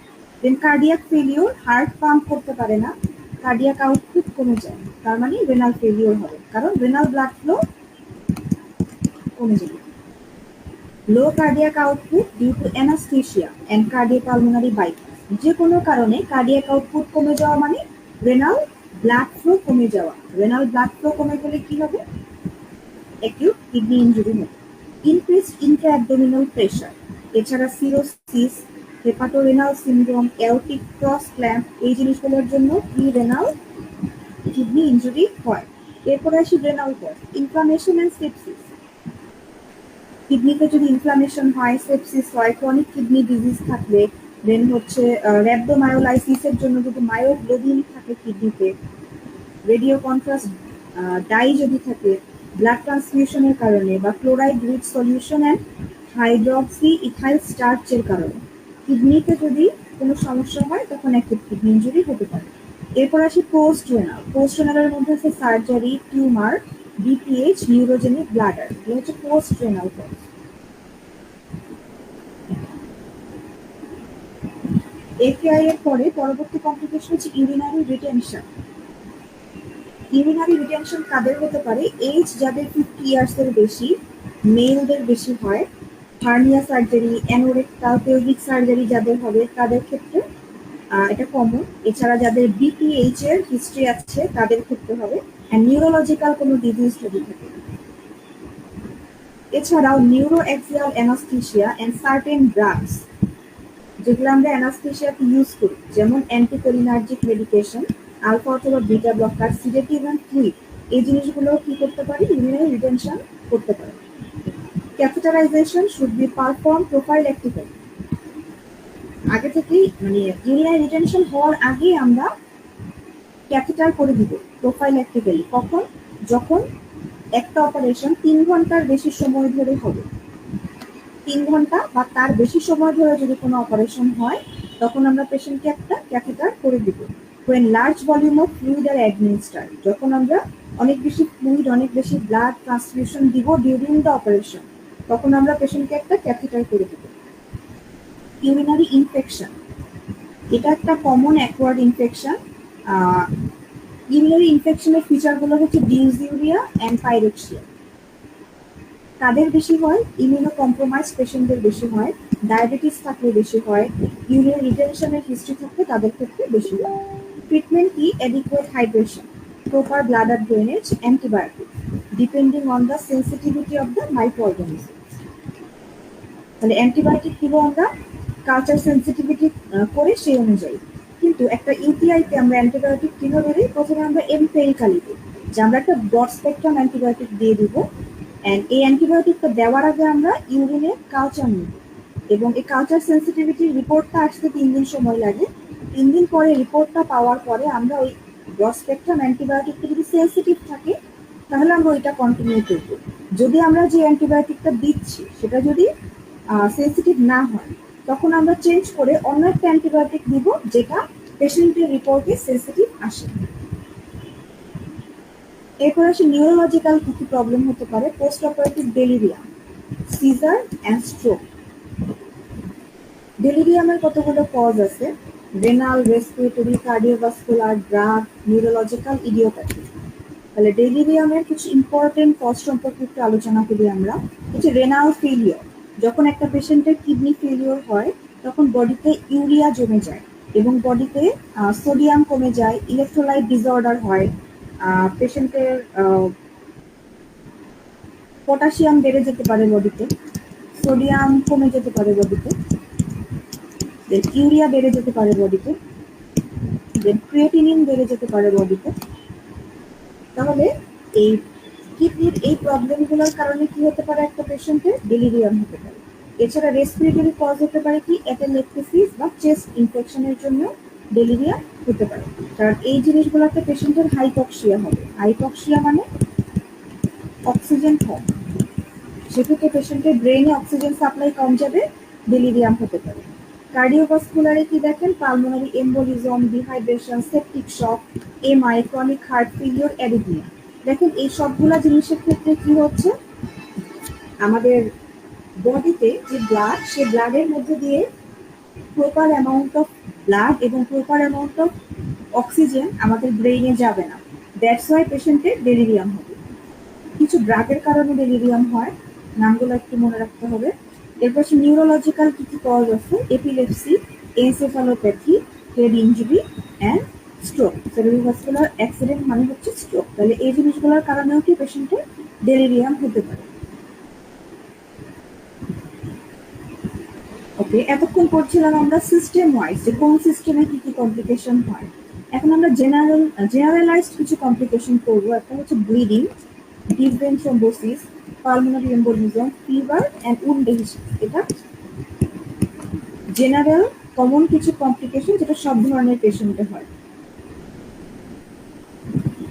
দেন কার্ডিয়াক ফেলিওর, হার্ট পাম্প করতে পারে না, কার্ডিয়াক আউটপুট কমে যায়, তার মানে রেনাল ফেলিওর হবে, কারণ রেনাল ব্লাড ফ্লো কমে যাবে। Low cardiac output due to anaesthesia and cardiopulmonary bypass. যে কোনো কারণে কার্ডিয়াক আউটপুট কমে যাওয়া মানে রেনাল ব্লাড ফ্লো কমে যাওয়া। রেনাল ব্লাড ফ্লো কমে গেলে কি হবে? অ্যাকিউট কিডনি ইনজুরি হবে। ইনক্রিজড ইন্ট্রা-অ্যাবডোমিনাল প্রেশার, এছাড়া cirrhosis, hepatorenal syndrome, aortic cross clamp, এই জিনিসগুলোর জন্য প্রি রেনাল কিডনি ইনজুরি হয়। এরপরে আসি renal cause, inflammation and sepsis. কিডনিতে যদি ইনফ্লামেশন হয়, সেপসিস হয়, ক্রনিক কিডনি ডিজিজ থাকলে, দেন হচ্ছে র্যাবডোমায়োলাইসিসের জন্য যদি মায়োগ্লোবিন থাকে কিডনিতে, রেডিও কন্ট্রাস্ট ডাই যদি থাকে ব্লাড ট্রান্সফিউশনের কারণে, বা chloride rich solution and hydroxy ethyl স্টার্চের কারণে কিডনিতে যদি কোনো সমস্যা হয়, তখন অ্যাকিউট কিডনি ইনজুরি হতে পারে। এরপর আসি পোস্ট রেনাল। পোস্ট রেনালের মধ্যে আছে surgery, tumour, BPH, neurogenic bladder. এগুলো হচ্ছে পোস্ট রেনাল কজ। একেআই এর পরে পরবর্তী কমপ্লিকেশন হচ্ছে ইউরিনারি রিটেনশন। ইউরিনারি রিটেনশন কাদের হতে পারে? এজ যাদের 50 ইয়ার্স এর বেশি, মেলদের বেশি হয়। Hernia surgery, anorectal pelvic surgery যাদের হবে তাদের ক্ষেত্রে এটা কমন। এছাড়া যাদের বিপিএইচ এর হিস্ট্রি আছে তাদের ক্ষেত্রে হবে, অ্যান্ড নিউরোলজিক্যাল কোনো ডিজিজ যদি থাকে। এছাড়াও neuro axial anaesthesia and certain drugs, যেগুলো আমরা অ্যানাস্থেসিয়াতে ইউজ করি, যেমন অ্যান্টিকোলিনার্জিক মেডিকেশন, আলফা অথবা beta blocker, sedative and fluid, এই জিনিসগুলো কি করতে পারে? ইউরিনারি রিটেনশন করতে পারে। Catheterisation should be perform prophylactically. আগে থেকেই মানে ইউরিনারি রিটেনশন হওয়ার আগে আমরা ক্যাথেটার করে দিব প্রোফাইল্যাক্টিক্যালি। কখন? যখন একটা অপারেশন 3 ঘন্টার বেশি সময় ধরে হবে, 3 ঘন্টা বা তার বেশি সময় ধরে যদি কোনো অপারেশন হয়, তখন আমরা পেশেন্টকে একটা ক্যাথেটার করে দিব। when large volume of fluid are administered, যখন আমরা অনেক বেশি ফ্লুইড, অনেক বেশি ব্লাড ট্রান্সফিউশন দিব ডিউরিং দ্য অপারেশন, তখন আমরা পেশেন্টকে একটা ক্যাথেটার করে দিব। ইউরিনারি ইনফেকশন, এটা একটা কমন অ্যাকোয়ার্ড ইনফেকশন। ইউরিনারি ইনফেকশনের ফিচারগুলো হচ্ছে ডিউজিউরিয়া অ্যান্ড পাইরেক্সিয়া। তাদের বেশি হয়, ইমিউনো কম্প্রোমাইজ পেশেন্টদের বেশি হয়, ডায়াবেটিস থাকলে বেশি হয়, ইউরিনারি রিটেনশনের হিস্ট্রি থাকলে তাদের ক্ষেত্রে বেশি হয়। ট্রিটমেন্ট কি? Adequate hydration, proper bladder drainage, antibiotics, depending on the sensitivity of the microorganism. তাহলে অ্যান্টিবায়োটিক দিব আমরা কালচার সেন্সিটিভিটি করে সেই অনুযায়ী। কিন্তু একটা ইউটিআইতে আমরা অ্যান্টিবায়োটিক কিভাবে দিই? প্রথমে আমরা এমপেরিক্যালি দিই, যে আমরা একটা ব্রড স্পেকট্রাম অ্যান্টিবায়োটিক দিয়ে দিব। অ্যান্ড এই অ্যান্টিবায়োটিকটা দেওয়ার আগে আমরা ইউরিনে কালচার নিব, এবং এই কালচার সেন্সিটিভিটির রিপোর্টটা আসতে 3 দিন সময় লাগে। 3 দিন পরে রিপোর্টটা পাওয়ার পরে আমরা ওই ব্রড স্পেকট্রাম অ্যান্টিবায়োটিকটা যদি সেন্সিটিভ থাকে তাহলে আমরা ওইটা কন্টিনিউ করব। যদি আমরা যে অ্যান্টিবায়োটিকটা দিচ্ছি সেটা যদি সেন্সিটিভ না হয় তখন আমরা চেঞ্জ করে অন্য একটা অ্যান্টিবায়োটিক দিব যেটা পেশেন্টের রিপোর্টে সেন্সিটিভ আসে। এরপর আসে নিউরোলজিক্যাল কি কি প্রবলেম হতে পারে। Post operative delirium, seizure and stroke. ডেলিরিয়ামের কতগুলো কজ আছে: renal, respiratory, cardiovascular, drug, neurological, idiopathy. তাহলে ডেলিরিয়ামের কিছু ইম্পর্টেন্ট কজ সম্পর্কে একটু আলোচনা করি আমরা। হচ্ছে রেনাল ফেলিওর। যখন একটা পেশেন্টের কিডনি ফেলিওর হয় তখন বডিতে ইউরিয়া জমে যায় এবং বডিতে সোডিয়াম কমে যায়, ইলেকট্রোলাইট ডিসঅর্ডার হয়, পেশেন্টের পটাশিয়াম বেড়ে যেতে পারে বডিতে, সোডিয়াম কমে যেতে পারে বডিতে, দেন ইউরিয়া বেড়ে যেতে পারে বডিতে, দেন ক্রিয়েটিনিন বেড়ে যেতে পারে বডিতে। তাহলে এই কিডনির এই প্রবলেমগুলোর কারণে কি হতে পারে? একটা পেশেন্টের ডেলিরিয়াম হতে পারে। এছাড়া রেসপিরেটরি কজ হতে পারে কি অ্যাটেলেক্টিসিস বা চেস্ট ইনফেকশনের জন্য ডেলিরিয়া হতে পারে। কারণ এই জিনিসগুলোতে পেশেন্টের হাইপক্সিয়া হবে। হাইপক্সিয়া মানে অক্সিজেন কম, সেক্ষেত্রে পেশেন্টের ব্রেনে অক্সিজেন সাপ্লাই কম যাবে, ডেলিরিয়াম হতে পারে। কার্ডিওভাস্কুলারে কি দেখেন? Pulmonary embolism, dehydration, septic shock, MI, chronic heart failure, arrhythmia. দেখেন এই সবগুলা জিনিসের ক্ষেত্রে কি হচ্ছে, আমাদের বডিতে যে ব্লাড, সে ব্লাডের মধ্যে দিয়ে প্রপার অ্যামাউন্ট অফ ব্লাড এবং প্রপার অ্যামাউন্ট অফ অক্সিজেন আমাদের ব্রেইনে যাবে না। দ্যাটস ওয়াই পেশেন্টের ডেলিরিয়াম হবে। কিছু ড্রাগের কারণে ডেলিরিয়াম হয়, নামগুলো একটু মনে রাখতে হবে। এরপর নিউরোলজিক্যাল কি কি কজ আছে: epilepsy, encephalopathy, head injury and stroke. সেরিব্রোভাস্কুলার accident মানে হচ্ছে স্ট্রোক। তাহলে এই জিনিসগুলোর কারণেও কি পেশেন্টের ডেলিরিয়াম হতে পারে। ওকে, এতক্ষণ পড়ছিলাম আমরা সিস্টেম ওয়াইজ যে কোন সিস্টেমে কি কি কমপ্লিকেশন হয়। এখন আমরা জেনারেলাইজড কিছু কমপ্লিকেশন করবো। একটা হচ্ছে bleeding, deep vein thrombosis, pulmonary embolism, fever and wound ডিসিজ। এটা জেনারেল কমন কিছু কমপ্লিকেশন যেটা সব ধরনের পেশেন্টে হয়।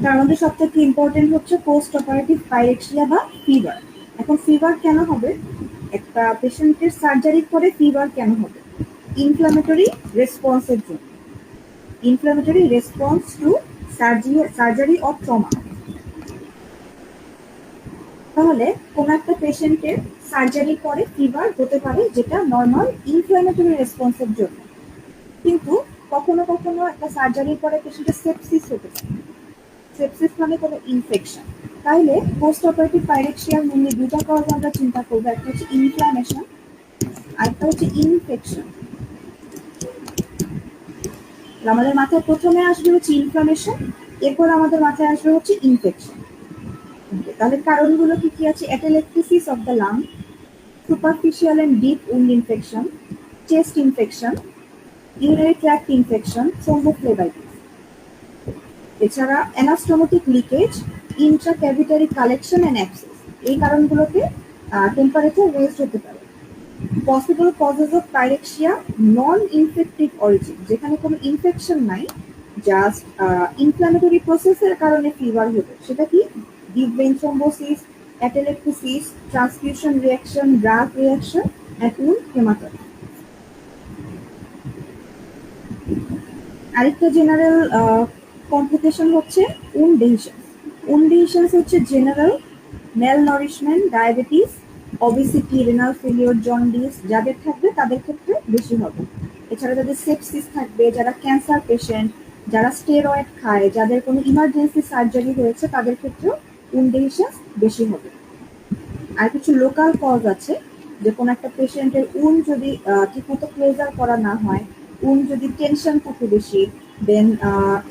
তার মধ্যে সবথেকে ইম্পর্টেন্ট হচ্ছে পোস্ট অপারেটিভ পাইরেক্সিয়া বা ফিভার। এখন ফিভার কেন হবে? একটা পেশেন্টের সার্জারির পরে ফিভার কেন হবে? ইনফ্লামেটরি রেসপন্সের জন্য, inflammatory response to surgery or trauma. তাহলে কোন একটা পেশেন্টের সার্জারির পরে ফিভার হতে পারে যেটা নর্মাল ইনফ্লামেটরি রেসপন্সের জন্য, কিন্তু কখনো কখনো একটা সার্জারির পরে পেশেন্টের সেপসিস হতে পারে। সেপসিস মানে কোনো ইনফেকশন। তাইলে পোস্ট অপারেটিভ পাইরেক্সিয়ার মেনলি দুটা কজ আমরা চিন্তা করবো, একটা হচ্ছে ইনফ্লামেশন আর একটা হচ্ছে ইনফেকশন। আমাদের মাথায় প্রথমে আসবে হচ্ছে ইনফ্লামেশন, এরপর আমাদের মাথায় আসবে হচ্ছে ইনফেকশন। তাহলে কারণগুলো কি কি আছে: atelectasis of the lung, superficial and deep wound infection, chest infection, urinary tract infection, thrombophlebitis. এছাড়া anastomotic leakage, intracavitary collection and abscess. এই কারণগুলোতে টেম্পারেচার রেজড হতে পারে। Possible causes of pyrexia, non infective origin, যেখানে কোনো ইনফেকশন নাই, just inflammatory প্রসেসের কারণে ফিভার হবে। সেটা কি? Deep vein thrombosis, atelectasis, transfusion reaction, drug reaction and wound haematoma. আরেকটা জেনারেল কমপ্লিকেশন হচ্ছে উন্ড ডিহিশন। উন্ড ডিহিশন হচ্ছে general malnourishment, diabetes, obesity, renal failure, jaundice যাদের থাকবে তাদের ক্ষেত্রে বেশি হবে। এছাড়া যাদের সেপসিস থাকবে, যারা ক্যান্সার পেশেন্ট, যারা স্টেরয়েড খায়, যাদের কোনো ইমার্জেন্সি সার্জারি হয়েছে তাদের ক্ষেত্রেও উন্ড ডিহিশন বেশি হবে। আর কিছু লোকাল কজ আছে, যে কোনো একটা পেশেন্টের উন্ড যদি ঠিকমতো ক্লোজার করা না হয়, উন্ড যদি টেনশন থাকে বেশি, দেন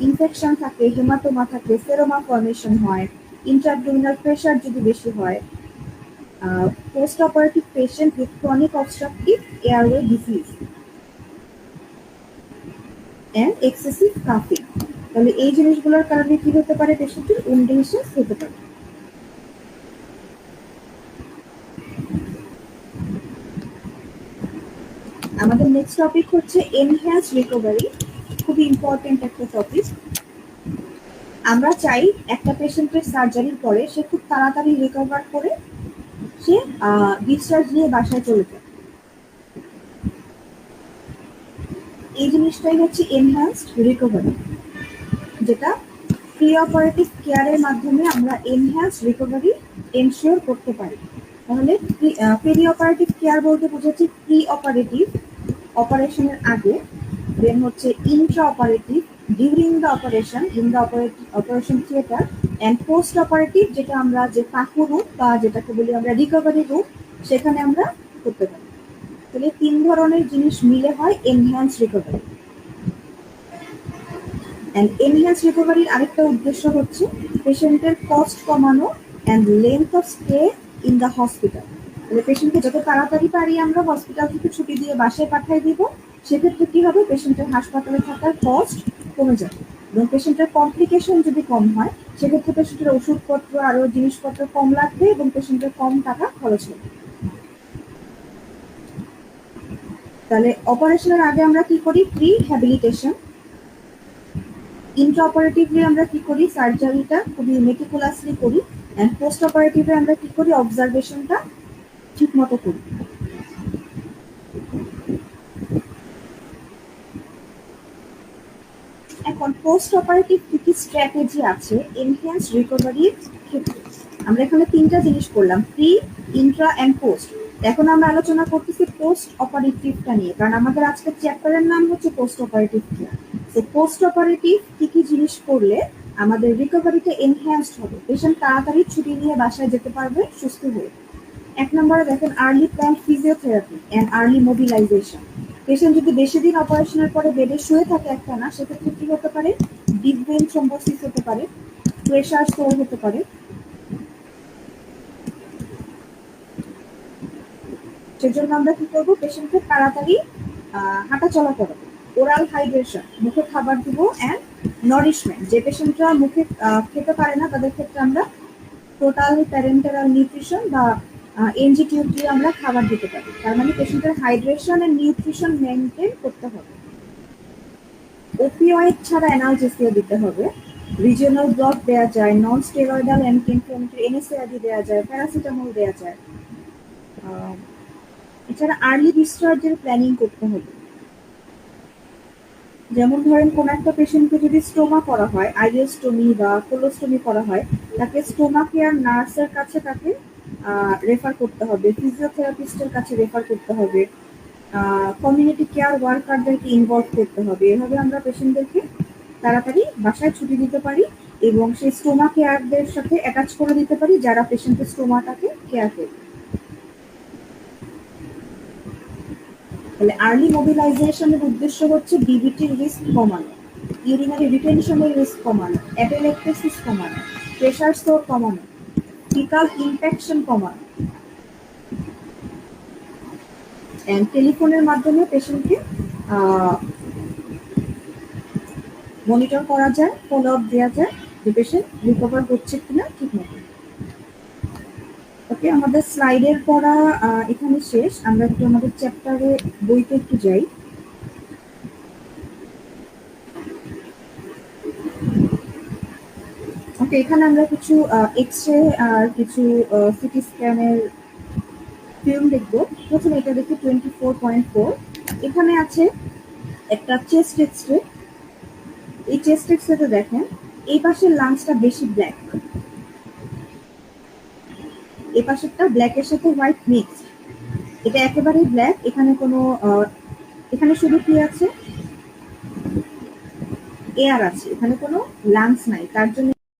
ইনফেকশন থাকে, হেমাটোমা থাকে, সেরোমা ফর্মেশন হয়, ইন্ট্রাঅ্যাবডোমিনাল প্রেশার যদি বেশি হয়, post operative patient with chronic obstructive airway disease and excessive কাফিং। তাহলে এই জিনিসগুলোর কারণে কি হতে পারে, পেশেন্টের উন্ডেশন হতে পারে। আমাদের নেক্সট টপিক হচ্ছে এনহ্যান্স রিকভারি, খুবই ইম্পর্টেন্ট একটা টপিক। আমরা চাই একটা পেশেন্টের সার্জারির পরে সে খুব তাড়াতাড়ি রিকভার করে সে ডিসচার্জ নিয়ে বাসায় চলে যায়। এই জিনিসটাই হচ্ছে এনহ্যান্সড রিকভারি, যেটা প্রি অপারেটিভ কেয়ারের মাধ্যমে আমরা এনহ্যান্স রিকভারি এনশিওর করতে পারি। তাহলে পেরি অপারেটিভ কেয়ার বলতে বোঝাচ্ছি প্রি অপারেটিভ, অপারেশনের আগে, দেন হচ্ছে Intra operative, during the operation in the operation theatre, and post operative, যেটা আমরা যে পাকু রুট বা যেটাকে বলি আমরা রিকভারি রুট, সেখানে আমরা করতে পারি। তাহলে 3 ধরনের জিনিস মিলে হয় এনহ্যান্স রিকভারি। অ্যান্ড এনহ্যান্স রিকভারির আরেকটা উদ্দেশ্য হচ্ছে পেশেন্টের কস্ট কমানো and length of stay in the hospital. তাহলে পেশেন্টকে যত তাড়াতাড়ি পারি আমরা হসপিটাল থেকে ছুটি দিয়ে বাসায় পাঠিয়ে দিব, সেক্ষেত্রে কি হবে, পেশেন্টের হাসপাতালে থাকার কস্ট কমে যাবে এবং পেশেন্টের কমপ্লিকেশন যদি কম হয় সেক্ষেত্রে পেশেন্টের ওষুধপত্র আরো জিনিসপত্র কম লাগবে এবং পেশেন্টের কম টাকা খরচ হবে। তাহলে অপারেশনের আগে আমরা কি করি, প্রি হ্যাবিলিটেশন। ইন্ট্রা অপারেটিভলি আমরা কি করি, সার্জারিটা খুবই মেটিকুলাসলি করি, অ্যান্ড পোস্ট অপারেটিভে আমরা কি করি, অবজারভেশনটা ঠিক মতো করি। এখন পোস্ট অপারেটিভ কি কি স্ট্র্যাটেজি আছে এনহ্যান্স রিকভারির ক্ষেত্রে? আমরা এখানে 3টা জিনিস করলাম, প্রি, ইন্ট্রা অ্যান্ড পোস্ট। এখন আমরা আলোচনা করতেছি পোস্ট অপারেটিভটা নিয়ে, কারণ আমাদের আজকের চ্যাপ্টারের নাম হচ্ছে পোস্ট অপারেটিভ কেয়ার। তো পোস্ট অপারেটিভ কি কি জিনিস করলে আমাদের রিকভারিটা এনহ্যান্সড হবে, পেশেন্ট তাড়াতাড়ি ছুটি নিয়ে বাসায় যেতে পারবে সুস্থ হয়ে। 1 নম্বরে দেখেন early plan physiotherapy and early mobilisation. Patient যদি বেশি দিন অপারেশনের পরে বেডে শুয়ে থাকে একটানা, সেক্ষেত্রে কি হতে পারে, ডিপ ভেন থ্রম্বোসিস হতে পারে, প্রেশার সোর হতে পারে। সেজন্য আমরা কি করবো, পেশেন্টকে তাড়াতাড়ি হাঁটা চলা করাবো। ওরাল হাইড্রেশন, মুখে খাবার দিব, অ্যান্ড নারিশমেন্ট, যে পেশেন্টরা মুখে খেতে পারে না তাদের ক্ষেত্রে আমরা টোটাল প্যারেন্টাল নিউট্রিশন বা এনজিটিউব দিয়ে আমরা খাবার দিতে পারি। তার মানে পেশেন্টের হাইড্রেশন এন্ড নিউট্রিশন মেনটেন করতে হবে। ওপিওয়েড ছাড়া অ্যানালজেসিয়া দিতে হবে, রিজিওনাল ব্লক দেওয়া যায়, non steroidal anti inflammatory NSAID দেওয়া যায়, প্যারাসিটামল দেওয়া যায়। এছাড়া আর্লি ডিসচার্জের প্ল্যানিং করতে হবে। যেমন ধরেন কোন একটা পেশেন্টকে যদি স্টোমা করা হয়, আইরিওস্টোমি বা কোলোস্টোমি করা হয়, তাকে স্টোমা কেয়ার নার্সের কাছে তাকে রেফার করতে হবে, ফিজিওথেরাপিস্টের কাছে রেফার করতে হবে, কমিউনিটি কেয়ার ওয়ার্কারদেরকে ইনভলভ করতে হবে। এভাবে আমরা পেশেন্টদেরকে তাড়াতাড়ি বাসায় ছুটি দিতে পারি এবং সেই স্টোমা কেয়ারদের সাথে অ্যাটাচ করে দিতে পারি যারা পেশেন্টের স্টোমাটাকে কেয়ার করবে। তাহলে আর্লি মোবিলাইজেশনের উদ্দেশ্য হচ্ছে ডিবিটির রিস্ক কমানো, ইউরিনারি রিটেনশনের রিস্ক কমানো, অ্যাপেলেকটেসিস কমানো, প্রেশার সোর কমানো, ফিকাল ইনফেকশন কমানো, অ্যান্ড টেলিফোনের মাধ্যমে পেশেন্টকে মনিটর করা যায়, ফলো আপ দেওয়া যায় যে পেশেন্ট রিকভার হচ্ছে কিনা ঠিক মতো। ওকে, আমাদের স্লাইডের পড়া এখানে শেষ। আমরা একটু আমাদের চ্যাপ্টারে বইতে একটু যাই। ওকে, এখানে আমরা কিছু এক্স-রে আর কিছু সিটি স্ক্যানের ফিল্ম দেখবো। প্রথমে এটা দেখি 24.4। এখানে আছে একটা চেস্ট এক্স-রে। এই চেস্ট এক্স-রেতে দেখেন এই পাশের লাংসটা বেশি ব্ল্যাক, এই পাশেরটা ব্ল্যাকের সাথে হোয়াইট মিক্স। এটা একেবারেই ব্ল্যাক, এখানে কোনো এখানে শুধু কি আছে, এয়ার আছে, এখানে কোনো লাংস নাই, তার জন্য